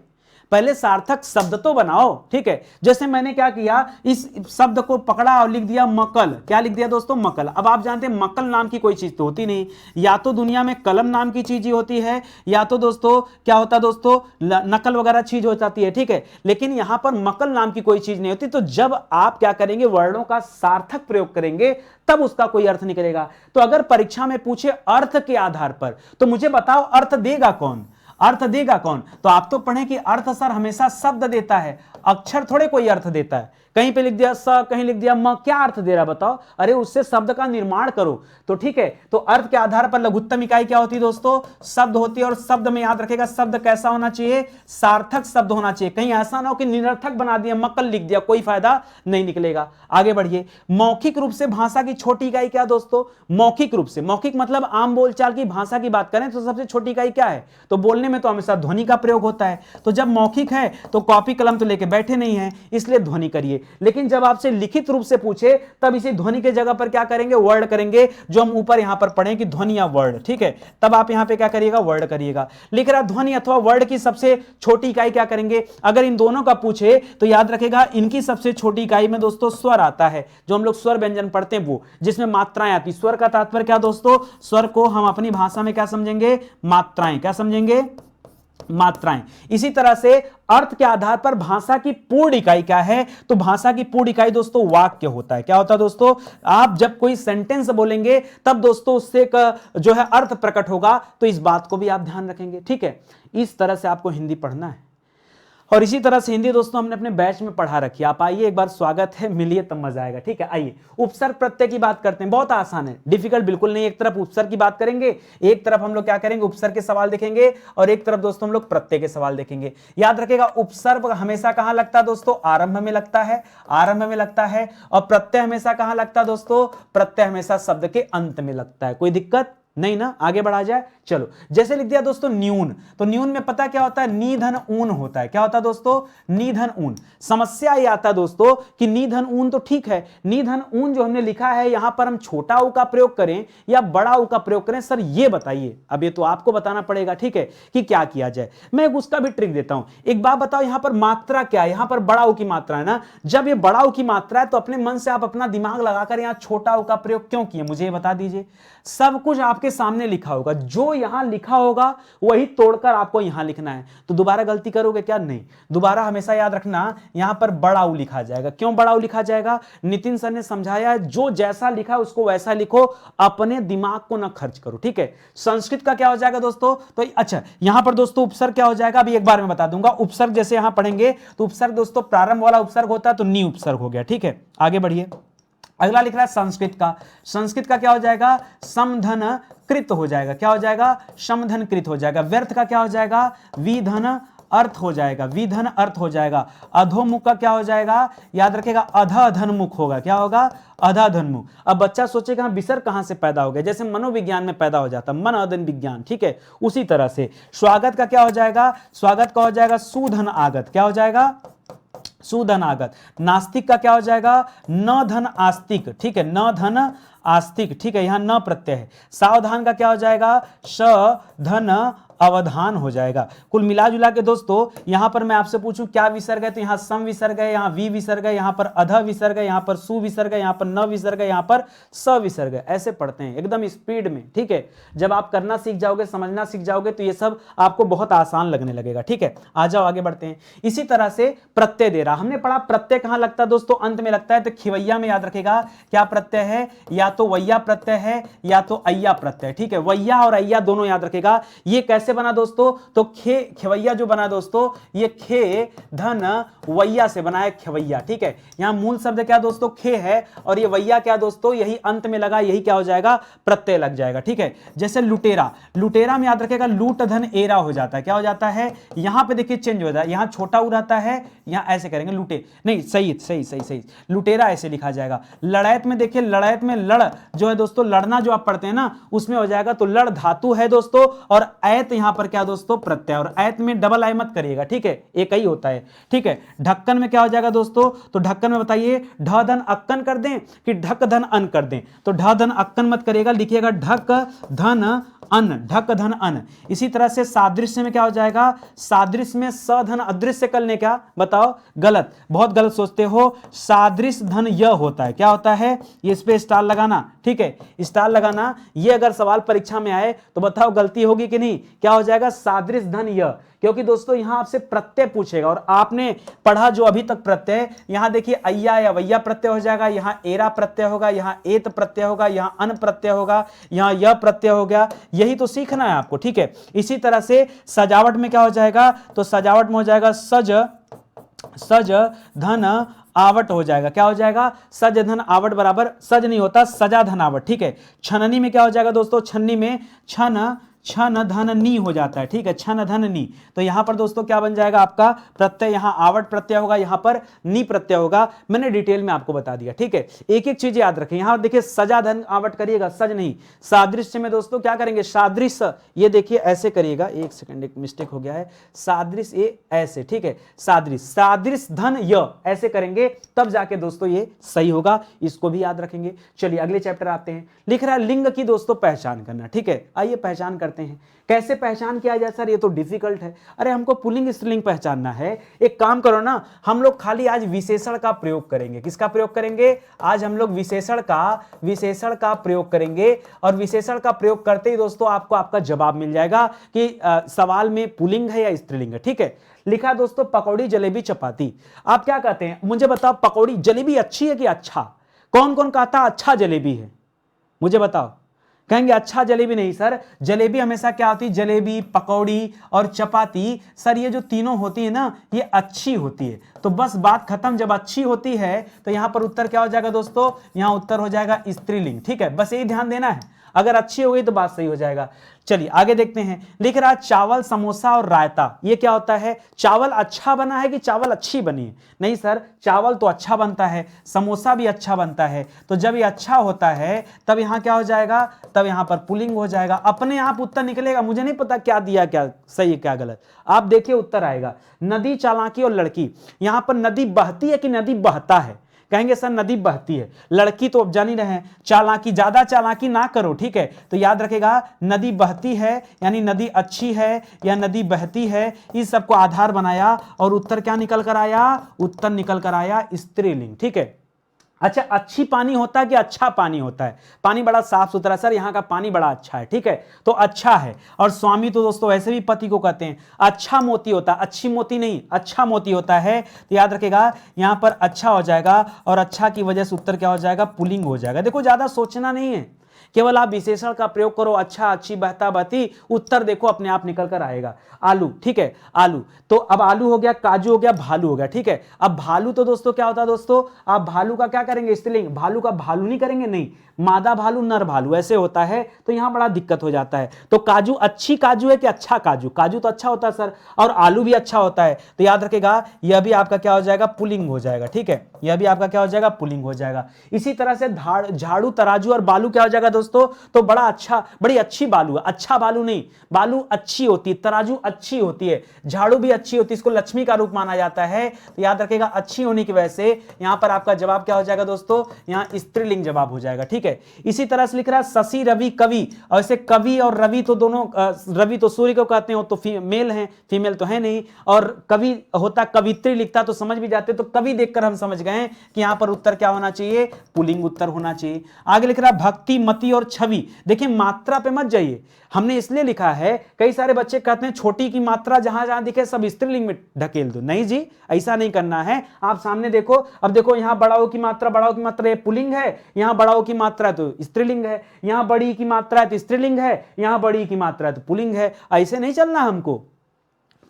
पहले सार्थक शब्द तो बनाओ, ठीक है। जैसे मैंने क्या किया, इस शब्द को पकड़ा और लिख दिया मकल। क्या लिख दिया दोस्तों? मकल। अब आप जानते हैं मकल नाम की कोई चीज तो होती नहीं, या तो दुनिया में कलम नाम की चीज ही होती है, या तो दोस्तों क्या होता है दोस्तों, नकल वगैरह चीज हो जाती है, ठीक है। लेकिन यहां पर मकल नाम की कोई चीज नहीं होती। तो जब आप क्या करेंगे, वर्णों का सार्थक प्रयोग करेंगे तब उसका कोई अर्थ निकलेगा। तो अगर परीक्षा में पूछे अर्थ के आधार पर, तो मुझे बताओ अर्थ देगा कौन, अर्थ देगा कौन? तो आप तो पढ़े कि अर्थ सर हमेशा शब्द देता है, अक्षर थोड़े कोई अर्थ देता है। कहीं पे लिख दिया स, कहीं लिख दिया म, क्या अर्थ दे रहा बताओ? अरे उससे शब्द का निर्माण करो। तो ठीक है, तो अर्थ के आधार पर लघुत्तम इकाई क्या होती है दोस्तों? शब्द होती है। और शब्द में याद रखेगा, शब्द कैसा होना चाहिए? सार्थक शब्द होना चाहिए। कहीं ऐसा ना हो कि निरर्थक बना दिया, मक्कल लिख दिया, कोई फायदा नहीं निकलेगा। आगे बढ़िए। मौखिक रूप से भाषा की छोटी इकाई क्या दोस्तों? मौखिक रूप से, मौखिक मतलब आम बोलचाल की भाषा की बात करें तो सबसे छोटी इकाई क्या है? तो बोलने में तो हमेशा ध्वनि का प्रयोग होता है। तो जब मौखिक है तो कॉपी कलम तो लेके बैठे नहीं है, इसलिए ध्वनि करिए। लेकिन जब आपसे लिखित रूप से पूछे तब इसी ध्वनि के जगह पर क्या करेंगे? वर्ड करेंगे, जो हम ऊपर यहां पर पढ़ें कि ध्वनि या वर्ड, ठीक है। तब आप यहां पे क्या करिएगा? वर्ड करिएगा। लिख रहा ध्वनि अथवा वर्ड की सबसे छोटी इकाई क्या करेंगे? अगर इन दोनों का पूछे तो याद रखेगा इनकी सबसे छोटी इकाई में दोस्तों स्वर आता है, जो हम लोग स्वर व्यंजन पढ़ते हैं वो, जिसमें मात्राएं आती। स्वर का तात्पर्य क्या दोस्तों? स्वर को हम अपनी भाषा में क्या समझेंगे? मात्राएं। क्या समझेंगे? मात्राएं। इसी तरह से अर्थ के आधार पर भाषा की पूर्ण इकाई क्या है? तो भाषा की पूर्ण इकाई दोस्तों वाक्य होता है। क्या होता है दोस्तों? आप जब कोई सेंटेंस बोलेंगे तब दोस्तों उससे जो है अर्थ प्रकट होगा। तो इस बात को भी आप ध्यान रखेंगे, ठीक है। इस तरह से आपको हिंदी पढ़ना है। और इसी तरह से हिंदी दोस्तों हमने अपने बैच में पढ़ा रखी है। आप आइए, एक बार स्वागत है, मिलिए तब मजा आएगा, ठीक है। आइए उपसर्ग प्रत्यय की बात करते हैं। बहुत आसान है, डिफिकल्ट बिल्कुल नहीं। एक तरफ उपसर्ग की बात करेंगे, एक तरफ हम लोग क्या करेंगे? उपसर्ग के सवाल देखेंगे, और एक तरफ दोस्तों हम लोग प्रत्यय के सवाल देखेंगे। याद रखेगा उपसर्ग हमेशा कहां लगता है दोस्तों? आरंभ में लगता है, आरंभ में लगता है। और प्रत्यय हमेशा कहां लगता है दोस्तों? प्रत्यय हमेशा शब्द के अंत में लगता है। कोई दिक्कत नहीं ना? आगे बढ़ा जाए, चलो। जैसे लिख दिया दोस्तों न्यून, तो न्यून में पता क्या होता है? निधन ऊन होता है। क्या होता है दोस्तों? निधन ऊन। समस्या ये आता है दोस्तों कि निधन ऊन तो ठीक है, निधन ऊन जो हमने लिखा है यहां पर हम छोटा ऊ का प्रयोग करें या बड़ा ऊ का प्रयोग करें? सर ये बताइए, अब ये तो आपको बताना पड़ेगा, ठीक है, कि क्या किया जाए। मैं उसका भी ट्रिक देता हूं। एक बात बताओ, यहां पर मात्रा क्या है? यहां पर बड़ा ऊ की मात्रा है ना। जब ये बड़ा ऊ की मात्रा है तो अपने मन से आप अपना दिमाग लगाकर यहां छोटा ऊ का प्रयोग क्यों किए? मुझे बता दीजिए। सब कुछ आपके सामने लिखा होगा, जो यहां लिखा होगा वही तोड़कर आपको यहां लिखना है। तो दोबारा गलती करोगे क्या? नहीं। दोबारा हमेशा याद रखना, यहां पर बड़ा ऊ लिखा जाएगा। क्यों बड़ा ऊ लिखा जाएगा? नितिन सर ने समझाया है, जो जैसा लिखा है उसको वैसा लिखो, अपने दिमाग को ना खर्च करो, ठीक है। संस्कृत का क्या हो जाएगा दोस्तों? तो अच्छा, यहां पर दोस्तों उपसर्ग क्या हो जाएगा? अभी एक बार मैं बता दूंगा। उपसर्ग जैसे यहां पढ़ेंगे तो उपसर्ग दोस्तों प्रारंभ वाला उपसर्ग होता है, तो नी उपसर्ग हो गया, ठीक है। आगे बढ़िए। अगला लिख रहा है संस्कृत का। संस्कृत का क्या हो जाएगा? समधन कृत हो जाएगा। क्या हो जाएगा? समधन कृत हो जाएगा। व्यर्थ का क्या हो जाएगा? विधन अर्थ हो जाएगा, विधन अर्थ हो जाएगा। अधोमुख का क्या हो जाएगा? याद रखेगा, अधधन्मुख होगा। क्या होगा? अधधन्मुख। अब बच्चा सोचेगा विसर्ग कहां से पैदा हो गया? जैसे मनोविज्ञान में पैदा हो जाता, मन अधन विज्ञान, ठीक है। उसी तरह से स्वागत का क्या हो जाएगा? स्वागत का हो जाएगा सुधन आगत। क्या हो जाएगा? सुधन आगत। नास्तिक का क्या हो जाएगा? न धन आस्तिक, ठीक है, न धन आस्तिक, ठीक है, यहां न प्रत्यय है। सावधान का क्या हो जाएगा? स धन अवधान हो जाएगा। कुल मिला जुला के दोस्तों यहां पर मैं आपसे पूछूं क्या विसर्ग है, तो यहां सम विसर्ग है, यहां वी विसर्ग है, यहां पर अध विसर्ग है, यहां पर सु विसर्ग है, यहां पर न विसर्ग है, यहां पर स विसर्ग है। ऐसे पढ़ते हैं एकदम स्पीड में, ठीक है। जब आप करना सीख जाओगे, समझना सीख जाओगे, तो ये सब आपको बहुत आसान लगने लगेगा, ठीक है। आ जाओ आगे बढ़ते हैं। इसी तरह से प्रत्यय दे रहा, हमने पढ़ा प्रत्यय कहां लगता है दोस्तों? अंत में लगता है। तो खिवैया में याद रखेगा क्या प्रत्यय है? या तो वैया प्रत्यय है या तो अय्या प्रत्यय, ठीक है। वैया और अय्या दोनों याद रखेगा। ये कैसे बना दोस्तों? तो खे खिवैया जो बना दोस्तों, ये खे धन वैया से बना है, खिवैया, ठीक है। यहां मूल शब्द क्या दोस्तों? खे है, और ये वैया क्या दोस्तों? यही अंत में लगा, यही क्या हो जाएगा? प्रत्यय लग जाएगा, ठीक है। जैसे लुटेरा, लुटेरा में याद रखेगा लूट धन एरा हो जाता है। क्या हो जाता है? यहां पे देखिए चेंज हो जाता है, यहां छोटा उ रहता है, यहां ऐसे करेंगे लुटे, नहीं सही सही सही सही, लुटेरा ऐसे लिखा जाएगा। लड़ैत में देखिए, लड़ैत में लड़ जो है दोस्तों, लड़ना जो आप पढ़ते हैं ना उसमें हो जाएगा, तो लड़ धातु है दोस्तों, और ऐत यहां पर क्या दोस्तों? प्रत्यय। और ऐत में डबल आई मत करिएगा, ठीक है, एक ही होता है, ठीक है। ढक्कन में क्या हो जाएगा दोस्तों? तो ढक्कन में बताइए ढ धन अक्कन कर दें कि ढक धन अन कर दें? तो ढ धन अक्कन मत करिएगा, लिखिएगा ढक धन अन, ढक धन अन। इसी तरह से सादृश्य में क्या हो जाएगा, सादृश्य में स धन अदृश्य कल ने क्या, बताओ, गलत, बहुत गलत सोचते हो। सादृश्य धन य होता है, क्या होता है, ये इस पे स्टार लगाना, ठीक है, स्टार लगाना। ये अगर सवाल परीक्षा में आए तो बताओ गलती होगी कि नहीं, क्या हो जाएगा, सादृश्य धन य। क्योंकि दोस्तों यहां आपसे प्रत्यय पूछेगा और आपने पढ़ा जो अभी तक प्रत्यय, यहां देखिए अय्या या वैया प्रत्यय हो जाएगा, यहां एरा प्रत्यय होगा, यहां एत प्रत्यय होगा, यहां अन प्रत्यय होगा, यहां यह प्रत्यय हो गया। यही तो सीखना है आपको, ठीक है। इसी तरह से सजावट में क्या हो जाएगा, तो सजावट में हो जाएगा सज, सज धन आवट हो जाएगा, क्या हो जाएगा, सज धन आवट बराबर, सज नहीं होता सजा धन आवट, ठीक है। छननी में क्या हो जाएगा दोस्तों, छन्नी में छन, छन धन नी हो जाता है, ठीक है, छन धन नी। तो यहां पर दोस्तों क्या बन जाएगा आपका प्रत्यय, यहां आवट प्रत्यय होगा, यहां पर नी प्रत्यय होगा। मैंने डिटेल में आपको बता दिया, ठीक है। एक एक चीज याद रखें, यहां देखिए सजा धन आवट करिएगा, सज नहीं। सादृश्य में दोस्तों क्या करेंगे, सादृश्य, ये देखिए ऐसे करिएगा, एक सेकंड, एक मिस्टेक हो गया है, सादृश्य ये ऐसे, ठीक है, सादृश्य, सादृश्य धन य ऐसे करेंगे, तब जाके दोस्तों ये सही होगा, इसको भी याद रखेंगे। चलिए अगले चैप्टर आते हैं। लिख रहा है लिंग की दोस्तों पहचान करना, ठीक है। आइए पहचान करते हैं। कैसे पहचान किया जाए सर, ये तो डिफिकल्ट है। अरे हमको पुल्लिंग स्त्रीलिंग पहचानना है। एक काम करो ना, हम लोग खाली आज विशेषण का प्रयोग करेंगे। किसका प्रयोग करेंगे, आज हम लोग विशेषण का प्रयोग करेंगे। और विशेषण का प्रयोग करते ही दोस्तों आपको आपका जवाब मिल जाएगा कि सवाल में पुल्लिंग है या स्त्रीलिंग है, ठीक है। लिखा दोस्तों पकौड़ी जलेबी चपाती। आप क्या कहते हैं, मुझे बताओ, पकौड़ी जलेबी अच्छी है कि अच्छा, कौन कौन कहता अच्छा जलेबी है, मुझे बताओ। कहेंगे अच्छा जलेबी नहीं सर, जलेबी हमेशा क्या होती है, जलेबी, पकौड़ी और चपाती, सर ये जो तीनों होती है ना, ये अच्छी होती है। तो बस बात खत्म, जब अच्छी होती है तो यहां पर उत्तर क्या हो जाएगा दोस्तों, यहां उत्तर हो जाएगा स्त्रीलिंग, ठीक है। बस यही ध्यान देना है, अगर अच्छी हो गई तो बात सही हो जाएगा। चलिए आगे देखते हैं। लिख रहा है चावल, समोसा और रायता। ये क्या होता है, चावल अच्छा बना है कि चावल अच्छी बनी है, नहीं सर, चावल तो अच्छा बनता है, समोसा भी अच्छा बनता है। तो जब ये अच्छा होता है तब यहां क्या हो जाएगा, तब यहां पर पुल्लिंग हो जाएगा। अपने आप उत्तर निकलेगा, मुझे नहीं पता क्या दिया, क्या सही है क्या गलत, आप देखिए उत्तर आएगा। नदी, चालाकी और लड़की। यहां पर नदी बहती है कि नदी बहता है, कहेंगे सर नदी बहती है। लड़की तो अब जान ही रहे हैं, चालाकी, ज्यादा चालाकी ना करो, ठीक है। तो याद रखेगा नदी बहती है यानी नदी अच्छी है या नदी बहती है, इस सबको आधार बनाया और उत्तर क्या निकल कर आया, उत्तर निकल कर आया स्त्रीलिंग, ठीक है। अच्छा, अच्छी पानी होता है कि अच्छा पानी होता है, पानी बड़ा साफ सुथरा, सर यहाँ का पानी बड़ा अच्छा है, ठीक है, तो अच्छा है। और स्वामी तो दोस्तों वैसे भी पति को कहते हैं। अच्छा मोती होता है, अच्छी मोती नहीं, अच्छा मोती होता है। तो याद रखेगा यहाँ पर अच्छा हो जाएगा और अच्छा की वजह से उत्तर क्या हो जाएगा, पुल्लिंग हो जाएगा। देखो ज्यादा सोचना नहीं है, केवल आप विशेषण का प्रयोग करो, अच्छा, अच्छी, बहता, बहती, उत्तर देखो अपने आप निकल कर आएगा। आलू, ठीक है, आलू, तो अब आलू हो गया, काजू हो गया, भालू हो गया, ठीक है। अब भालू तो दोस्तों क्या होता है दोस्तों, आप भालू का क्या करेंगे, स्त्रीलिंग, भालू का भालू नहीं करेंगे, नहीं, मादा भालू, नर भालू, ऐसे होता है, तो यहां बड़ा दिक्कत हो जाता है। तो काजू, अच्छी काजू है कि अच्छा काजू, काजू तो अच्छा होता है सर, और आलू भी अच्छा होता है। तो याद रखेगा यह भी आपका क्या हो जाएगा, पुल्लिंग हो जाएगा, ठीक है, यह भी आपका क्या हो जाएगा, पुल्लिंग हो जाएगा। इसी तरह से झाड़ू, तराजू और बालू क्या हो जाएगा दोस्तों, तो बड़ा अच्छा, बड़ी अच्छी बालू है, अच्छा बालू नहीं, बालू अच्छी होती है, तराजू अच्छी होती है, झाड़ू भी अच्छी होती है, इसको लक्ष्मी का रूप माना जाता है। तो याद रखेगा अच्छी होने की वजह से यहां पर आपका जवाब क्या हो जाएगा दोस्तों, यहां स्त्रीलिंग जवाब हो जाएगा, ठीक है। इसी तरह से लिख रहा है शशि, रवि, कवि। और ऐसे कवि और रवि तो दोनों, रवि तो सूर्य को कहते हैं, वो तो मेल हैं, फीमेल तो है नहीं। और कवि होता, कवित्री लिखता तो समझ भी जाते, तो कवि देखकर हम समझ गए कि यहां पर उत्तर क्या होना चाहिए, पुल्लिंग उत्तर होना चाहिए। आगे लिख रहा है भक्ति, मति और छवि। देखिए मात्रा पे मत जाइए, हमने इसलिए लिखा है, कई सारे बच्चे कहते हैं छोटी की मात्रा जहां जहां दिखे सब स्त्रीलिंग में ढकेल दो, नहीं जी, ऐसा नहीं करना है। आप सामने देखो, अब देखो यहां बड़ाओ की मात्रा, बड़ाओ की मात्रा ये पुल्लिंग है, यहां बड़ाओ की मात्रा तो स्त्रीलिंग है, यहां बड़ी की मात्रा है तो स्त्रीलिंग है, यहां बड़ी की मात्रा है तो पुल्लिंग है। ऐसे नहीं चलना हमको,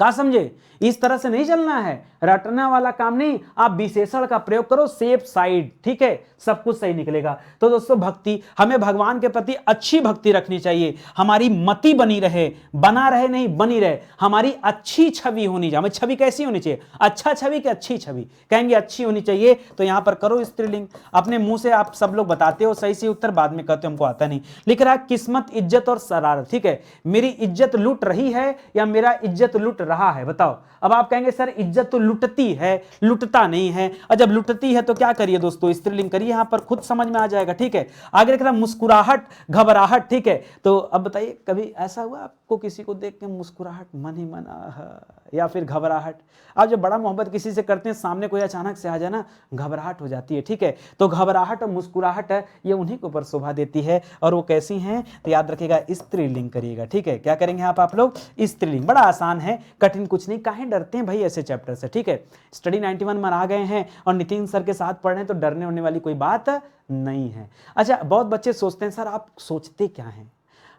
क्या समझे, इस तरह से नहीं चलना है, रटना वाला काम नहीं। आप विशेषण का प्रयोग करो, सेफ साइड, ठीक है, सब कुछ सही निकलेगा। तो दोस्तों भक्ति, हमें भगवान के प्रति अच्छी भक्ति रखनी चाहिए, हमारी मति बनी रहे, बना रहे नहीं बनी रहे, हमारी अच्छी छवि होनी चाहिए। हमें छवि कैसी होनी चाहिए, अच्छा छवि कि अच्छी छवि, कहेंगे अच्छी होनी चाहिए। तो यहां पर करो स्त्रीलिंग, अपने मुंह से आप सब लोग बताते हो सही से उत्तर, बाद में कहते हो हमको आता नहीं। लिख रहा है किस्मत, इज्जत और शरारत, ठीक है, मेरी इज्जत लूट रही है या मेरा इज्जत लूट रहा है। बताओ, अब आप कहेंगे सर इज्जत तो लुटती है, लुटता नहीं है। और जब लुटती है तो क्या करिए दोस्तों, स्त्रीलिंग करिए, यहां पर खुद समझ में आ जाएगा। ठीक है, आगे लिख रहा मुस्कुराहट, घबराहट। ठीक है, तो अब बताइए कभी ऐसा हुआ आपको किसी को देख के मुस्कुराहट, मन ही मन या फिर घबराहट? आप जब बड़ा मोहब्बत किसी से करते हैं, सामने कोई अचानक से आ जाए ना, घबराहट हो जाती है। ठीक है, तो घबराहट और मुस्कुराहट है, ये उन्हीं के ऊपर शोभा देती है। और वो कैसी हैं तो याद रखिएगा, स्त्रीलिंग करिएगा। ठीक है, क्या करेंगे आप लोग? स्त्रीलिंग। बड़ा आसान है, कठिन कुछ नहीं। काहे डरते हैं भाई ऐसे चैप्टर से? ठीक है, स्टडी 91 में आ गए हैं और नितिन सर के साथ पढ़ रहे हैं, तो डरने होने वाली कोई बात नहीं है। अच्छा, बहुत बच्चे सोचते हैं सर आप सोचते क्या हैं,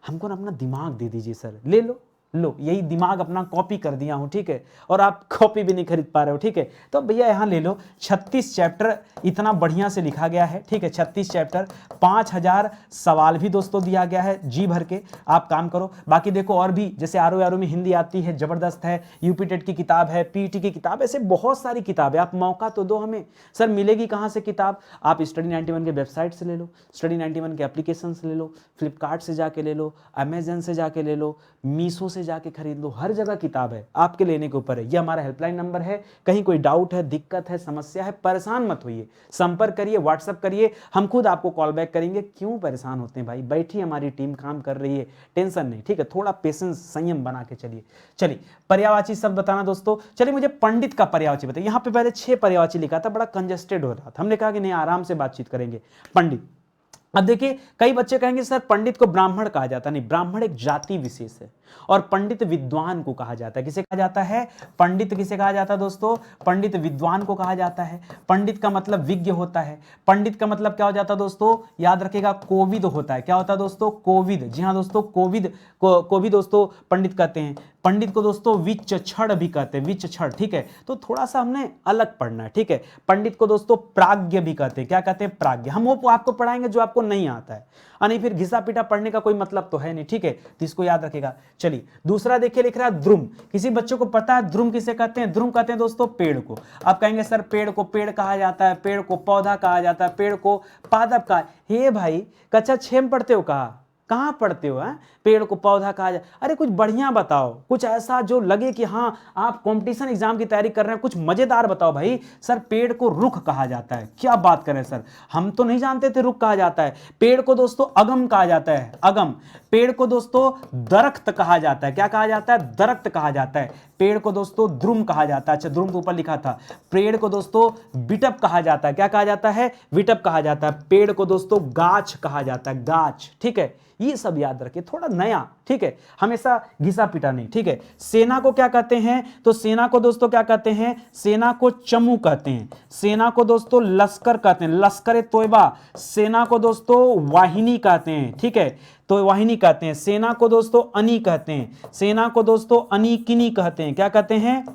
हमको ना अपना दिमाग दे दीजिए सर। ले लो, लो यही दिमाग अपना कॉपी कर दिया हूं। ठीक है, और आप कॉपी भी नहीं खरीद पा रहे हो। ठीक है, तो भैया यहां ले लो, 36 चैप्टर इतना बढ़िया से लिखा गया है। ठीक है, 36 चैप्टर, 5000 सवाल भी दोस्तों दिया गया है, जी भर के आप काम करो। बाकी देखो और भी, जैसे आर ओ में हिंदी आती है, जबरदस्त है, यूपी टेट की किताब है, पीटी की किताब, ऐसे बहुत सारी किताबें। आप मौका तो दो हमें। सर मिलेगी कहां से किताब? आप स्टडी 91 के वेबसाइट से ले लो, स्टडी 91 के एप्लीकेशन से ले लो, फ्लिपकार्ट से जाके ले लो, अमेजन से जाके ले लो, मीशो से जाके खरीद लो। हर जगह किताब है, आपके लेने के ऊपर है। ये हमारा हेल्पलाइन नंबर है, कहीं कोई डाउट है, दिक्कत है, समस्या है, परेशान मत होइए, संपर्क करिए, व्हाट्सएप करिए, हम खुद आपको कॉल बैक करेंगे। क्यों परेशान होते हैं भाई? बैठी हमारी टीम काम कर रही है, टेंशन नहीं। ठीक है, थोड़ा पेशेंस, संयम बना के चलिए। चलिए, पर्यायवाची शब्द बताना दोस्तों। चलिए मुझे पंडित का पर्यायवाची बताइए। यहाँ पे पहले 6 पर्यायवाची लिखा था, बड़ा कंजेस्टेड हो रहा था, हमने कहा कि नहीं आराम से बातचीत करेंगे। पंडित, अब देखिए कई बच्चे कहेंगे सर पंडित को ब्राह्मण कहा जाता नहीं, ब्राह्मण एक जाति विशेष है, और पंडित विद्वान को कहा जाता है। किसे कहा जाता है? पंडित किसे कहा जाता है दोस्तों? पंडित विद्वान को कहा जाता है। पंडित का मतलब विज्ञ होता है। पंडित का मतलब क्या हो जाता है दोस्तों? याद रखिएगा, कोविद होता है। क्या होता है दोस्तों? कोविद। जी हाँ दोस्तों, कोविद को भी दोस्तों पंडित कहते हैं। पंडित को दोस्तों विचक्षण भी कहते हैं, विचक्षण। ठीक है, तो थोड़ा सा हमने अलग पढ़ना है। ठीक है, पंडित को दोस्तों प्राज्ञ भी कहते हैं। क्या कहते हैं? प्राज्ञ। हम वो आपको पढ़ाएंगे जो आपको नहीं आता है, नहीं फिर घिसा पीटा पढ़ने का कोई मतलब तो है नहीं। ठीक है, तो इसको याद रखेगा। चलिए दूसरा देखिए, लिख रहा है ध्रुम। किसी बच्चों को पता है ध्रुम किसे कहते हैं? ध्रुम कहते हैं दोस्तों पेड़ को। आप कहेंगे सर पेड़ को पेड़ कहा जाता है, पेड़ को पौधा कहा जाता है, पेड़ को पादप कहा। हे भाई, कक्षा 6 में पढ़ते हो? कहाँ पढ़ते हो? पेड़ को पौधा कहा जाए? अरे कुछ बढ़िया बताओ, कुछ ऐसा जो लगे कि हाँ आप कंपटीशन एग्जाम की तैयारी कर रहे हैं, कुछ मजेदार बताओ भाई। सर पेड़ को रुख कहा जाता है। क्या बात करें सर, हम तो नहीं जानते थे रुख कहा जाता है। पेड़ को दोस्तों अगम कहा जाता है, अगम। पेड़ को दोस्तों दरख्त कहा जाता है। क्या कहा जाता है? दरख्त कहा जाता है। पेड़ को दोस्तों ध्रुम कहा जाता है। अच्छा, ध्रुम के ऊपर लिखा था। पेड़ को दोस्तों विटप कहा जाता है। क्या कहा जाता है? विटप कहा जाता है। पेड़ को दोस्तों गाछ कहा जाता है, गाछ। ठीक है, ये सब याद रखिए, थोड़ा नया। ठीक है, हमेशा घिसा पिटा नहीं। ठीक है, सेना को क्या कहते हैं? तो सेना को दोस्तों क्या कहते हैं? सेना को चमू कहते हैं। सेना को दोस्तों लश्कर कहते हैं, लश्कर तोयबा। सेना को दोस्तों वाहिनी कहते हैं। ठीक है, तो वाहिनी कहते हैं। सेना को दोस्तों अनी कहते हैं। सेना को दोस्तों अनीकिनी कहते हैं। क्या कहते हैं?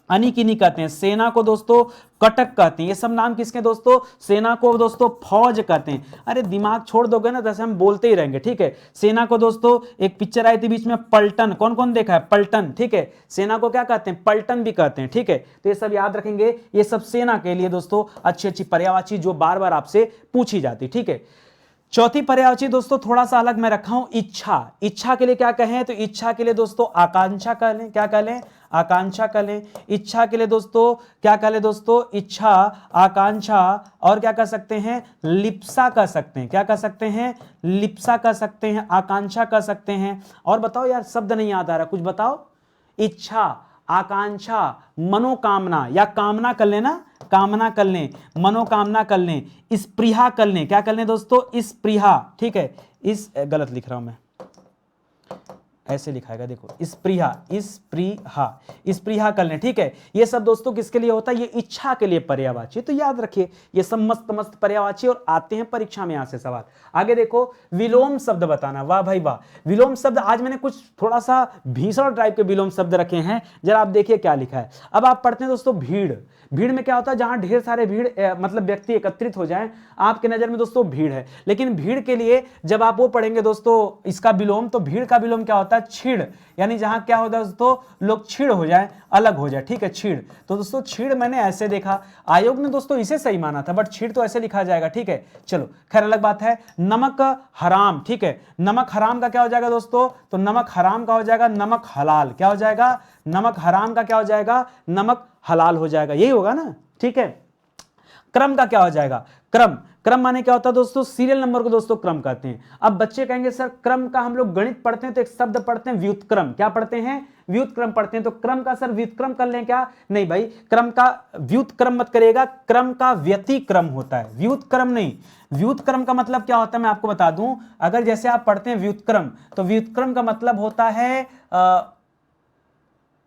अनीकिनी कहते हैं। सेना को दोस्तों कटक कहते हैं। ये सब नाम किसके दोस्तों? सेना को दोस्तों फौज कहते हैं। अरे दिमाग छोड़ दोगे ना, जैसे हम बोलते ही रहेंगे। ठीक है, सेना को दोस्तों एक पिक्चर आई थी बीच में, पलटन। कौन कौन देखा है? पलटन। ठीक है, सेना को क्या कहते हैं? पलटन भी कहते हैं। ठीक है, तो ये सब याद रखेंगे। ये सब सेना के लिए दोस्तों अच्छी अच्छी पर्यायवाची जो बार बार आपसे पूछी जाती। ठीक है, चौथी पर्यायवाची दोस्तों थोड़ा सा अलग मैं रखा हूं, इच्छा। इच्छा के लिए क्या कहें? तो इच्छा के लिए दोस्तों आकांक्षा कह लें। क्या कह लें? आकांक्षा कह लें। इच्छा के लिए दोस्तों क्या कह लें दोस्तों? इच्छा, आकांक्षा, और क्या कह सकते हैं? लिप्सा कह सकते हैं। क्या कह सकते हैं? लिप्सा कह सकते हैं, आकांक्षा कह सकते हैं। और बताओ यार, शब्द नहीं याद आ रहा, कुछ बताओ। इच्छा, आकांक्षा, मनोकामना, या कामना कर लेना, कामना कर लें, मनोकामना कर लें, स्पृहा कर लें। क्या कर लें दोस्तों? स्पृहा। ठीक है, इस गलत लिख रहा हूं मैं, ऐसे लिखाएगा, देखो स्पृहा, स्पृहा, स्पृहा कर लें। ठीक है, ये सब दोस्तों किसके लिए होता है? ये इच्छा के लिए पर्यायवाची। तो याद रखिए, ये सब मस्त मस्त पर्यायवाची और आते हैं परीक्षा में यहां से सवाल। आगे देखो, विलोम शब्द बताना। वाह भाई वाह, विलोम शब्द। आज मैंने कुछ थोड़ा सा भीषण टाइप के विलोम शब्द रखे हैं, जरा आप देखिए क्या लिखा है। अब आप पढ़ते हैं दोस्तों भीड़। भीड़ में क्या होता है? जहां ढेर सारे भीड़ मतलब व्यक्ति एकत्रित हो जाएं, आपके नजर में दोस्तों भीड़ है। लेकिन भीड़ के लिए जब आप वो पढ़ेंगे दोस्तों इसका विलोम, तो भीड़ का विलोम क्या होता है? होता है छीड़, यानी जहां क्या होता है दोस्तों लोग छीड़ हो जाए, अलग हो जाए, ठीक है, छीड़। तो दोस्तों छीड़ मैंने ऐसे देखा, आयोग ने दोस्तों इसे सही माना था, बट छीड़ तो ऐसे लिखा जाएगा, ठीक है, चलो खैर अलग बात है। नमक हराम, ठीक है, नमक हराम का क्या हो जाएगा दोस्तों, तो नमक हराम का हो जाएगा नमक हलाल, क्या हो जाएगा, नमक हराम का क्या हो जाएगा, नमक हलाल हो जाएगा, यही होगा ना, ठीक है। क्रम का क्या हो जाएगा, क्रम, क्रम माने क्या होता है दोस्तों, सीरियल नंबर को दोस्तों क्रम कहते हैं। अब बच्चे कहेंगे सर क्रम का हम लोग गणित पढ़ते हैं तो एक शब्द पढ़ते हैं व्युत्क्रम, क्या पढ़ते हैं, व्युत्क्रम पढ़ते हैं, तो क्रम का सर व्युत्क्रम कर लें क्या, नहीं भाई, क्रम का व्युत्क्रम मत करिएगा, क्रम का व्यतिक्रम होता है, व्युत्क्रम नहीं। व्युत्क्रम का मतलब क्या होता है मैं आपको बता दूं, अगर जैसे आप पढ़ते हैं व्युत्क्रम, तो व्युत्क्रम का मतलब होता है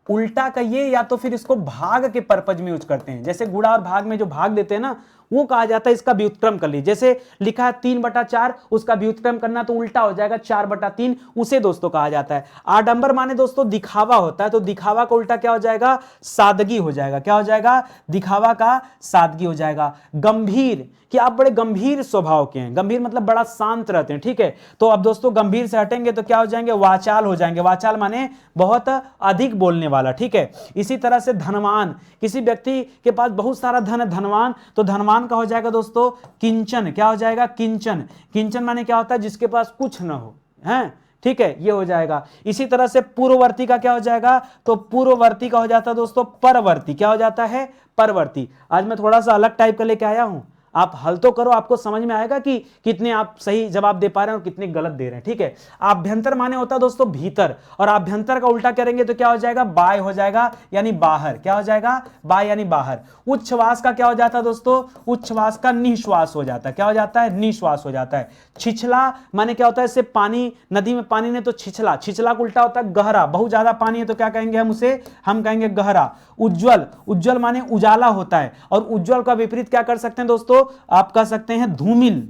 उल्टा कहिए या तो फिर इसको भाग के पर्पज में यूज करते हैं, जैसे गुणा और भाग में जो भाग देते हैं ना, वो कहा जाता है इसका व्युत्क्रम कर लीजिए। जैसे लिखा है 3/4, उसका व्युत्क्रम करना तो उल्टा हो जाएगा 4/3, उसे दोस्तों कहा जाता है। आडंबर माने दोस्तों दिखावा होता है, तो दिखावा का उल्टा क्या हो जाएगा, सादगी हो जाएगा, क्या हो जाएगा, दिखावा का सादगी हो जाएगा। गंभीर, कि आप बड़े गंभीर स्वभाव के हैं, गंभीर मतलब बड़ा शांत रहते हैं, ठीक है, तो अब दोस्तों गंभीर से हटेंगे तो क्या हो जाएंगे, वाचाल हो जाएंगे, वाचाल माने बहुत अधिक बोलने वाला, ठीक है। इसी तरह से धनवान, किसी व्यक्ति के पास बहुत सारा धन है, धनवान, तो धनवान का हो जाएगा दोस्तों किंचन, क्या हो जाएगा, किंचन, किंचन माने क्या होता है, जिसके पास कुछ ना हो, है, ठीक है, ये हो जाएगा। इसी तरह से पूर्ववर्ती का क्या हो जाएगा, तो पूर्ववर्ती का हो जाता है दोस्तों परवर्ती, क्या हो जाता है, परवर्ती। आज मैं थोड़ा सा अलग टाइप का लेके आया हूं, आप हल तो करो, आपको समझ में आएगा कि कितने आप सही जवाब दे पा रहे हैं और कितने गलत दे रहे हैं, ठीक है। आभ्यंतर माने होता है दोस्तों भीतर, और आभ्यंतर का उल्टा करेंगे तो क्या हो जाएगा, बाय हो जाएगा, यानी बाहर, क्या हो जाएगा, बाय यानी बाहर। उच्छ्वास का क्या हो जाता है दोस्तों, उच्छ्वास का निश्वास हो जाता है, क्या हो जाता है, निश्वास हो जाता है। छिछला माने क्या होता है, इससे पानी, नदी में पानी ने तो छिछला, छिछला का उल्टा होता है गहरा, बहुत ज्यादा पानी है तो क्या कहेंगे हम उसे, हम कहेंगे गहरा। उज्ज्वल, उज्ज्वल माने उजाला होता है, और उज्ज्वल का विपरीत क्या कर सकते हैं दोस्तों, आप कह सकते हैं धूमिल,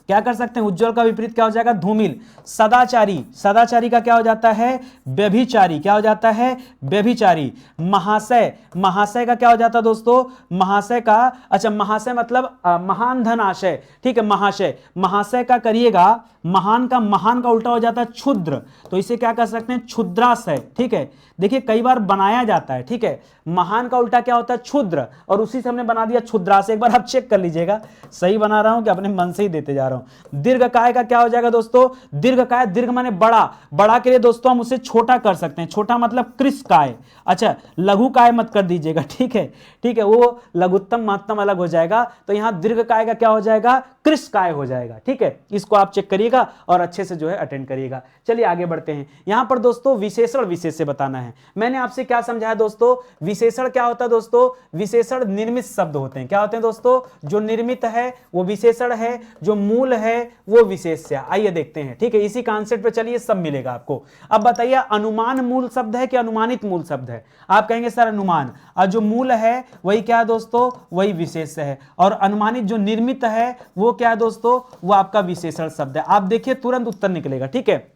क्या कर सकते हैं, उज्ज्वल का विपरीत क्या हो जाएगा, धूमिल। सदाचारी, सदाचारी का क्या हो जाता है, व्यभिचारी, क्या हो जाता है, व्यभिचारी। महाशय, महाशय का क्या हो जाता है दोस्तों, महाशय का, अच्छा महाशय मतलब महान धन आशय, ठीक है, महाशय, महाशय का करिएगा, महान का उल्टा हो जाता है क्षुद्र, तो इसे क्या कर सकते हैं, क्षुद्राशय, ठीक है। देखिए कई बार बनाया जाता है, ठीक है, महान का उल्टा क्या होता है, क्षुद्र, और उसी से हमने बना दिया क्षुद्राशय। एक बार आप चेक कर लीजिएगा सही बना रहा हूं कि अपने मन से ही देते जा रहा हूं। दीर्घकाय का क्या हो जाएगा दोस्तों, दीर्घकाय, दीर्घ माने बड़ा, बड़ा के लिए दोस्तों हम उसे छोटा कर सकते हैं, छोटा मतलब कृशकाय, अच्छा लघुकाय मत कर दीजिएगा, ठीक है, ठीक है, वो लघुत्तम महत्तम अलग हो जाएगा, तो यहां दीर्घकाय का क्या हो जाएगा, कृशकाय हो जाएगा, ठीक है। इसको आप चेक करिएगा और अच्छे से जो है अटेंड करिएगा। चलिए आगे बढ़ते हैं, यहां पर दोस्तों विशेषण विशेष से बताना है। मैंने आपसे क्या समझाया दोस्तों, विशेषण क्या होता है दोस्तों, विशेषण निर्मित शब्द होते हैं, क्या होते हैं दोस्तों, जो निर्मित है वो विशेषण है, जो मूल है वो विशेष्य है। आइए देखते हैं, ठीक है, इसी कॉन्सेप्ट पे चलिए, सब मिलेगा आपको। अब बताइए अनुमान मूल शब्द है कि अनुमानित मूल शब्द है, आप कहेंगे सर अनुमान, और जो मूल है वही क्या है दोस्तों, वही विशेष्य है, और अनुमानित जो निर्मित है वो क्या है दोस्तों, वो आपका विशेषण शब्द है। आप देखिए तुरंत उत्तर निकलेगा, ठीक है।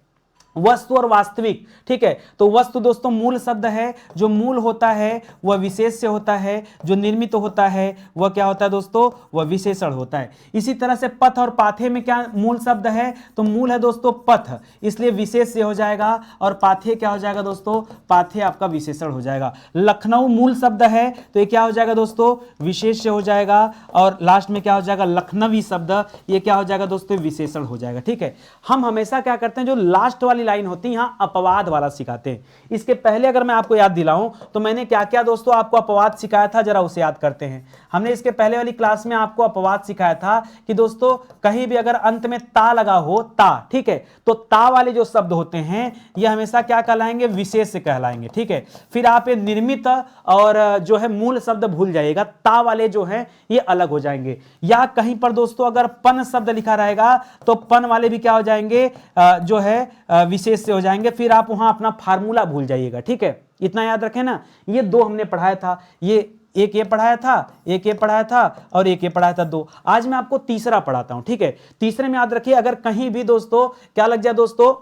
वस्तु और वास्तविक, ठीक है, तो वस्तु दोस्तों मूल शब्द है, जो मूल होता है वह विशेष्य होता है, जो निर्मित होता है वह क्या होता है दोस्तों, वह विशेषण होता है। इसी तरह से पथ और पाथे में क्या मूल शब्द है, तो मूल है दोस्तों पथ, इसलिए विशेष्य हो जाएगा, और पाथे क्या हो जाएगा दोस्तों, पाथे आपका विशेषण हो जाएगा। लखनऊ मूल शब्द है, तो ये क्या हो जाएगा दोस्तों, विशेष्य हो जाएगा, और लास्ट में क्या हो जाएगा, लखनवी शब्द, ये क्या हो जाएगा दोस्तों, विशेषण हो जाएगा, ठीक है। हम हमेशा क्या करते हैं, जो लास्ट वाली लाइन होती है यहां अपवाद वाला सिखाते हैं। इसके पहले अगर मैं आपको याद दिलाऊं तो मैंने क्या क्या दोस्तों आपको अपवाद सिखाया था, जरा उसे याद करते हैं। हमने इसके पहले वाली क्लास में आपको अपवाद सिखाया था कि दोस्तों कहीं भी अगर अंत में ता लगा हो, ता, ठीक है, तो ता वाले जो शब्द होते हैं ये हमेशा क्या कहलाएंगे, विशेष कहलाएंगे, ठीक है। फिर आप ये निर्मित और जो है मूल शब्द भूल जाइएगा, ता वाले जो है ये अलग हो जाएंगे। या कहीं पर दोस्तों अगर पन शब्द लिखा रहेगा तो पन वाले भी क्या हो जाएंगे, जो है विशेष से हो जाएंगे। फिर आप वहां अपना फार्मूला भूल जाइएगा, ठीक है, इतना याद रखें ना। ये दो हमने पढ़ाया था, ये एक ये पढ़ाया था, एक ये पढ़ाया था और एक ये पढ़ाया था, 2। आज मैं आपको तीसरा पढ़ाता हूं, ठीक है। तीसरे में याद रखिए, अगर कहीं भी दोस्तों क्या लग जाए दोस्तों,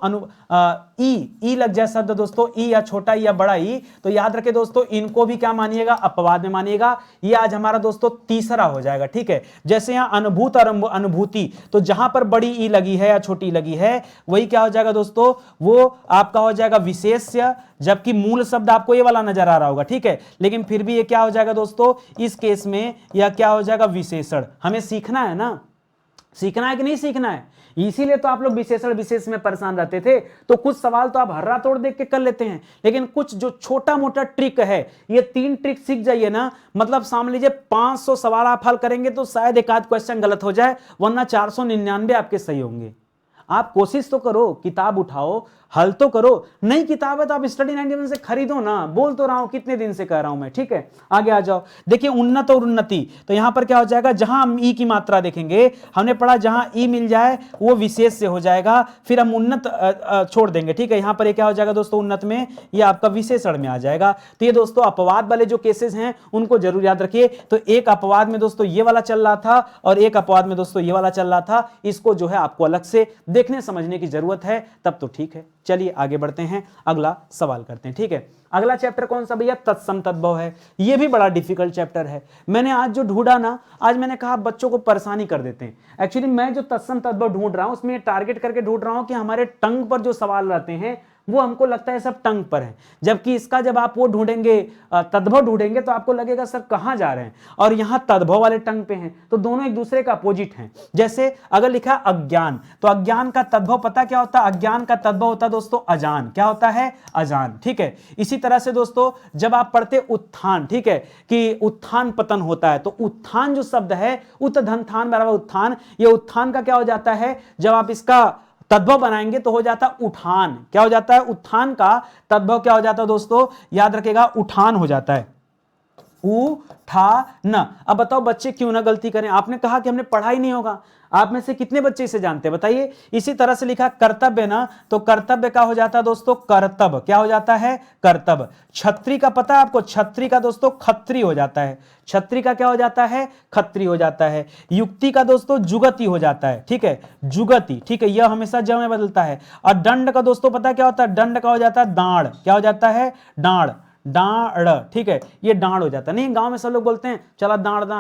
ई लग जाए शब्द दोस्तों, ई या छोटा ई या बड़ा ई, तो याद रखिए दोस्तों इनको भी क्या मानिएगा, अपवाद में मानिएगा। ये आज हमारा दोस्तों तीसरा हो जाएगा, ठीक है। जैसे यहां अनुभूत और अनुभूति, तो जहां पर बड़ी ई लगी है या छोटी लगी है वही क्या हो जाएगा दोस्तों, वो आपका हो जाएगा विशेष्य, जबकि मूल शब्द आपको ये वाला नजर आ रहा होगा, ठीक है। लेकिन फिर भी ये क्या हो जाएगा दोस्तों, इस केस में यह क्या हो जाएगा, विशेषण। हमें सीखना है ना, सीखना है कि नहीं सीखना है, इसीलिए तो आप लोग विशेषण विशेष में परेशान रहते थे। तो कुछ सवाल तो आप हर्रा तोड़ देख के कर लेते हैं, लेकिन कुछ जो छोटा मोटा ट्रिक है, ये 3 ट्रिक सीख जाइए ना, मतलब समझ लीजिए 500 सवाल आप हल करेंगे तो शायद एक आध क्वेश्चन गलत हो जाए, वरना 499 आपके सही होंगे। आप कोशिश तो करो, किताब उठाओ, हल तो करो। नई किताब है तो आप स्टडी 91 से खरीदो ना, बोल तो रहा हूं, कितने दिन से कह रहा हूं मैं, ठीक है। आगे आ जाओ, देखिए उन्नत और उन्नति, तो यहां पर क्या हो जाएगा, जहां हम ई की मात्रा देखेंगे, हमने पढ़ा जहां ई मिल जाए वो विशेष से हो जाएगा, फिर हम उन्नत छोड़ देंगे, ठीक है। यहां पर क्या हो जाएगा दोस्तों, उन्नत में ये आपका विशेषण में आ जाएगा। तो ये दोस्तों अपवाद वाले जो केसेस हैं उनको जरूर याद रखिए। तो एक अपवाद में दोस्तों ये वाला चल रहा था और एक अपवाद में दोस्तों ये वाला चल रहा था, इसको जो है आपको अलग से देखने समझने की जरूरत है, तब तो ठीक है। चलिए आगे बढ़ते हैं, अगला सवाल करते हैं, ठीक है। अगला चैप्टर कौन सा भैया, तत्सम तद्भव है। ये भी बड़ा डिफिकल्ट चैप्टर है। मैंने आज जो ढूंढा ना, आज मैंने कहा बच्चों को परेशानी कर देते हैं। एक्चुअली मैं जो तत्सम तद्भव ढूंढ रहा हूं उसमें टारगेट करके ढूंढ रहा हूं कि हमारे टंग पर जो सवाल रहते हैं वो हमको लगता है सब टंग पर है, जबकि इसका जब आप वो ढूंढेंगे, तद्भव ढूंढेंगे, तो आपको लगेगा सर कहां जा रहे हैं, और यहां तद्भव वाले टंग पे हैं, तो दोनों एक दूसरे का अपोजिट हैं। जैसे अगर लिखा अज्ञान, तो अज्ञान का तद्भव पता क्या होता है, अज्ञान का तद्भव होता है दोस्तों अजान। क्या होता है, अजान, ठीक है। इसी तरह से दोस्तों जब आप पढ़ते उत्थान, ठीक है, कि उत्थान पतन होता है, तो उत्थान जो शब्द है, उत धनथान बराबर उत्थान, ये उत्थान का क्या हो जाता है, जब आप इसका तद्भव बनाएंगे तो हो जाता है उठान। क्या हो जाता है, उत्थान का तद्भव क्या हो जाता है दोस्तों, याद रखेगा, उठान हो जाता है, उठान। अब बताओ बच्चे क्यों ना गलती करें, आपने कहा कि हमने पढ़ा ही नहीं होगा। आप में से कितने बच्चे इसे जानते हैं बताइए। इसी तरह से लिखा कर्तव्य ना, तो कर्तव्य क्या हो जाता है दोस्तों, कर्तव्य। क्या हो जाता है, कर्तव्य। छत्री का पता है आपको, छत्री का दोस्तों खत्री हो जाता है, छत्री का क्या हो जाता है, खत्री हो जाता है। युक्ति का दोस्तों जुगति हो जाता है, ठीक है, जुगति, ठीक है, यह हमेशा ज में बदलता है। और दंड का दोस्तों पता क्या होता है, दंड का हो जाता है दाढ़। क्या हो जाता है, डाढ़, डाढ़, ठीक है, ये डाढ़ हो जाता है। नहीं, गांव में सब लोग बोलते हैं चला दाढ़ दा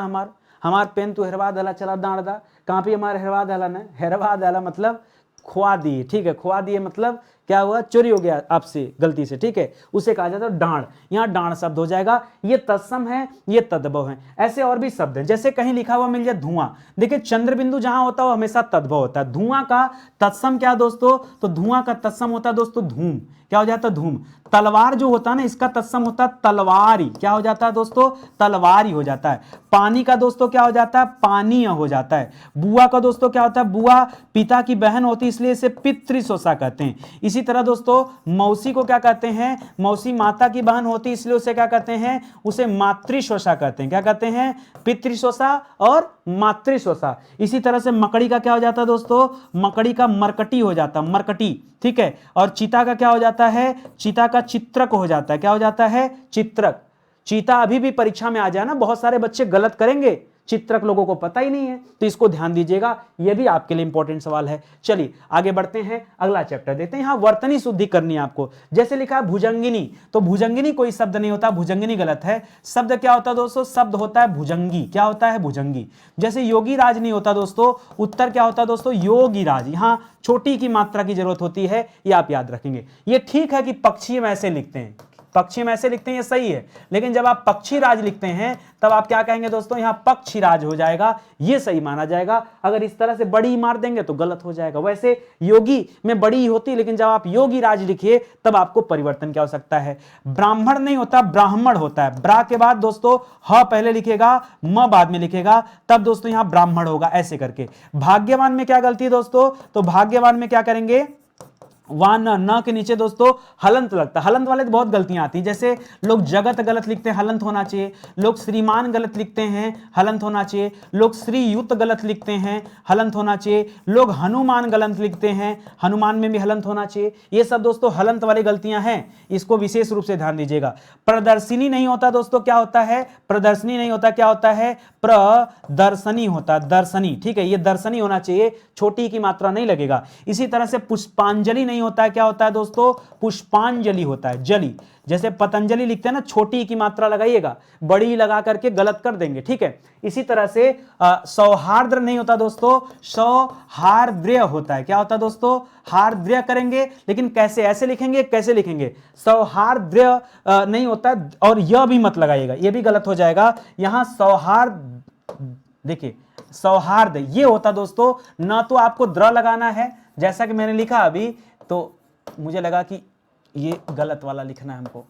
हमार पेन तू हेरवा दला, चला दाढ़ दा। कहाँ पे हमारे हेरवा दला ना, हेरवा दला मतलब खुआ दिए, ठीक है, खुआ दिए मतलब क्या हुआ, चोरी हो गया आपसे गलती से, ठीक है, उसे कहा जाता है डांड। यहाँ डांड शब्द हो जाएगा। ये तत्सम है, ये तद्भव है। ऐसे और भी शब्द हैं, जैसे कहीं लिखा हुआ मिल जाए धुआं, देखिए चंद्र बिंदु जहां होता है वो हमेशा तद्भव होता है। धुआं का तत्सम क्या दोस्तों, तो धुआं का तत्सम होता है दोस्तों धूम। क्या हो जाता है, धूम। तलवार जो होता है ना, इसका तत्सम होता है तलवारी। क्या हो जाता है दोस्तों, तलवारी हो जाता है। पानी का दोस्तों क्या हो जाता है, पानीय हो जाता है। बुआ का दोस्तों क्या होता है, बुआ पिता की बहन होती है, इसलिए इसे पितृशोषा कहते हैं। इसी तरह दोस्तों मौसी को क्या कहते हैं, मौसी माता की बहन होती है, इसलिए उसे क्या कहते हैं, उसे मातृशोषा कहते हैं। क्या कहते हैं, पितृशोषा और मातृशोषा। इसी तरह से मकड़ी का क्या हो जाता है दोस्तों, मकड़ी का मरकटी हो जाता है, मरकटी, ठीक है। और चीता का क्या हो जाता है, चीता का चित्रक हो जाता है। क्या हो जाता है, चित्रक। चीता अभी भी परीक्षा में आ जाए ना, बहुत सारे बच्चे गलत करेंगे, चित्रक लोगों को पता ही नहीं है, तो इसको ध्यान दीजिएगा, यह भी आपके लिए इंपॉर्टेंट सवाल है। चलिए आगे बढ़ते हैं, अगला चैप्टर देखते हैं। यहां वर्तनी शुद्धि करनी है आपको। जैसे लिखा है भुजंगिनी, तो भुजंगिनी कोई शब्द नहीं होता, भुजंगिनी गलत है। शब्द क्या होता है दोस्तों, शब्द होता है भुजंगी। क्या होता है, भुजंगी। जैसे योगी राज नहीं होता दोस्तों, उत्तर क्या होता है दोस्तों, योगी राज। यहां छोटी की मात्रा की जरूरत होती है, ये आप याद रखेंगे। ये ठीक है कि पक्षी में ऐसे लिखते हैं, पक्षी में ऐसे लिखते हैं, ये सही है, लेकिन जब आप पक्षी राज लिखते हैं तब आप क्या कहेंगे दोस्तों, यहां पक्षी राज हो जाएगा, ये सही माना जाएगा। अगर इस तरह से बड़ी मार देंगे तो गलत हो जाएगा। वैसे योगी में बड़ी ही होती, लेकिन जब आप योगी राज लिखिए तब आपको परिवर्तन क्या हो सकता है, ब्राह्मण नहीं होता, ब्राह्मण होता है। ब्रा के बाद दोस्तों ह पहले लिखेगा, म बाद में लिखेगा, तब दोस्तों यहां ब्राह्मण होगा, ऐसे करके। भाग्यवान में क्या गलती है दोस्तों, तो भाग्यवान में क्या करेंगे, वहां न के नीचे दोस्तों हलंत लगता है। हलंत वाले तो बहुत गलतियां आती हैं, जैसे लोग जगत गलत लिखते हैं, हलंत होना चाहिए। लोग श्रीमान गलत लिखते हैं, हलंत होना चाहिए। लोग श्रीयुत गलत लिखते हैं, हलंत होना चाहिए। लोग हनुमान गलत लिखते हैं, हनुमान में भी हलंत होना चाहिए। ये सब दोस्तों हलंत वाली गलतियां हैं, इसको विशेष रूप से ध्यान दीजिएगा। प्रदर्शनी नहीं होता दोस्तों, क्या होता है? प्रदर्शनी नहीं होता, क्या होता है? प्रदर्शनी होता है, दर्शनी। ठीक है, ये दर्शनी होना चाहिए, छोटी की मात्रा नहीं लगेगा। इसी तरह से पुष्पांजलि नहीं होता है, क्या होता है दोस्तों? पुष्पांजलि होता है, जली। जैसे पतंजलि लिखते हैं ना, छोटी की मात्रा लगाइएगा, बड़ी लगा करके गलत कर देंगे। ठीक है, इसी तरह से सौहार्द्र नहीं होता दोस्तों, सौहार्द्र होता है। क्या होता है दोस्तों? हार्द्र करेंगे, लेकिन कैसे? ऐसे लिखेंगे, कैसे लिखेंगे? सौहार्द्र नहीं होता है, और यह भी मत लगाइएगा, यह भी गलत हो जाएगा। यहां सौहार्द, देखिए सौहार्द ये होता दोस्तों, ना तो आपको द्र लगाना है जैसा कि मैंने लिखा अभी, तो मुझे लगा कि ये गलत वाला लिखना है हमको,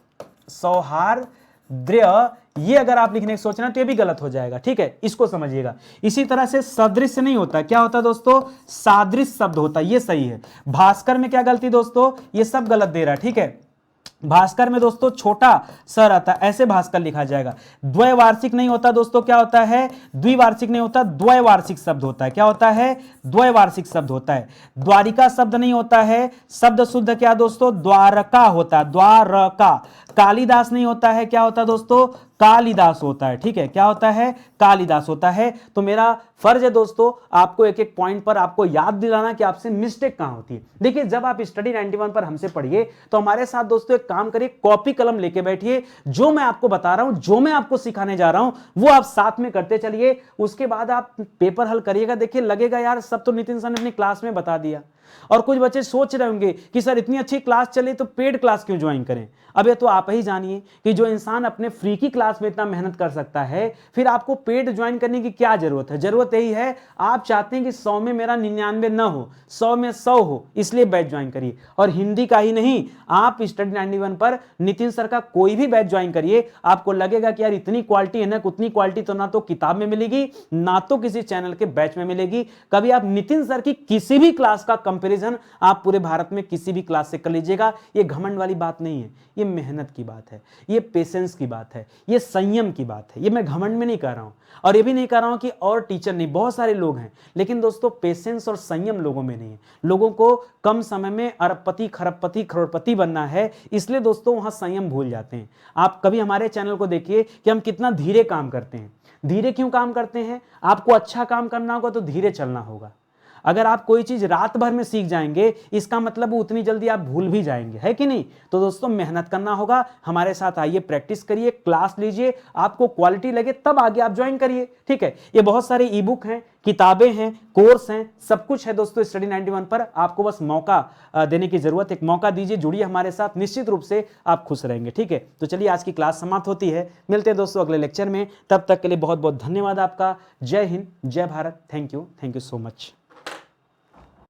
सौहार्द्र, ये अगर आप लिखने की सोचना तो ये भी गलत हो जाएगा। ठीक है, इसको समझिएगा। इसी तरह से सदृश नहीं होता, क्या होता है दोस्तों? सादृश शब्द होता है, ये सही है। भास्कर में क्या गलती दोस्तों? ये सब गलत दे रहा है। ठीक है, भास्कर में दोस्तों छोटा सर आता है, ऐसे भास्कर लिखा जाएगा। द्वैवार्षिक नहीं होता दोस्तों, क्या होता है? द्विवार्षिक नहीं होता, द्वैवार्षिक शब्द होता है। क्या होता है? द्वैवार्षिक शब्द होता है। द्वारिका शब्द नहीं होता है, शब्द शुद्ध क्या दोस्तों? द्वारका होता है, द्वारका। कालिदास नहीं होता है, क्या होता है दोस्तों? कालिदास होता है। ठीक है, क्या होता है? कालिदास होता है। तो मेरा फर्ज है दोस्तों आपको एक एक पॉइंट पर आपको याद दिलाना कि आपसे मिस्टेक कहां होती है। देखिए, जब आप स्टडी 91 पर हमसे पढ़िए तो हमारे साथ दोस्तों एक काम करिए, कॉपी कलम लेके बैठिए। जो मैं आपको बता रहा हूं, जो मैं आपको सिखाने जा रहा हूं, वो आप साथ में करते चलिए। उसके बाद आप पेपर हल करिएगा। देखिए, लगेगा यार सब तो नितिन सर ने अपनी क्लास में बता दिया। और कुछ बच्चे सोच रहे होंगे कि सर इतनी अच्छी क्लास चले तो पेड क्लास क्यों ज्वाइन करें? अब ये तो आप ही जानिए कि जो इंसान अपने फ्री की क्लास में इतना मेहनत कर सकता है, फिर आपको पेड ज्वाइन करने की क्या जरूरत है? जरूरत यही है, आप चाहते हैं कि 100 में मेरा 99 न हो, 100 में 100 हो, इसलिए बैच ज्वाइन करिए। और हिंदी का ही नहीं, आप स्टडी 91 पर नितिन सर का कोई भी बैच ज्वाइन करिए, आपको लगेगा कि यार इतनी क्वालिटी है ना, उतनी क्वालिटी तो ना तो किताब में मिलेगी, ना तो किसी चैनल के बैच में मिलेगी। कभी आप नितिन सर की किसी भी क्लास का कंपैरिजन आप पूरे भारत में किसी भी क्लास से कर लीजिएगा। ये घमंड वाली बात नहीं है, ये मेहनत की बात है, ये पेशेंस की बात है, ये संयम की बात है। ये मैं घमंड में नहीं कह रहा हूं, और ये भी नहीं कह रहा हूं कि और टीचर नहीं, बहुत सारे लोग हैं, लेकिन दोस्तों पेशेंस और संयम लोगों में नहीं है। लोगों को कम समय में अरबपति, खरबपति, करोड़पति बनना है, इसलिए दोस्तों वहां संयम भूल जाते हैं। आप कभी हमारे चैनल को देखिए कि हम कितना धीरे काम करते हैं। धीरे क्यों काम करते हैं? आपको अच्छा काम करना होगा तो धीरे चलना होगा। अगर आप कोई चीज रात भर में सीख जाएंगे, इसका मतलब वो उतनी जल्दी आप भूल भी जाएंगे, है कि नहीं? तो दोस्तों मेहनत करना होगा, हमारे साथ आइए, प्रैक्टिस करिए, क्लास लीजिए, आपको क्वालिटी लगे तब आगे आप ज्वाइन करिए। ठीक है, ये बहुत सारे ई बुक हैं, किताबें हैं, कोर्स हैं, सब कुछ है दोस्तों स्टडी 91 पर। आपको बस मौका देने की जरूरत है, एक मौका दीजिए, जुड़िए हमारे साथ, निश्चित रूप से आप खुश रहेंगे। ठीक है, तो चलिए आज की क्लास समाप्त होती है, मिलते हैं दोस्तों अगले लेक्चर में। तब तक के लिए बहुत बहुत धन्यवाद आपका। जय हिंद, जय Bharat, thank you so much.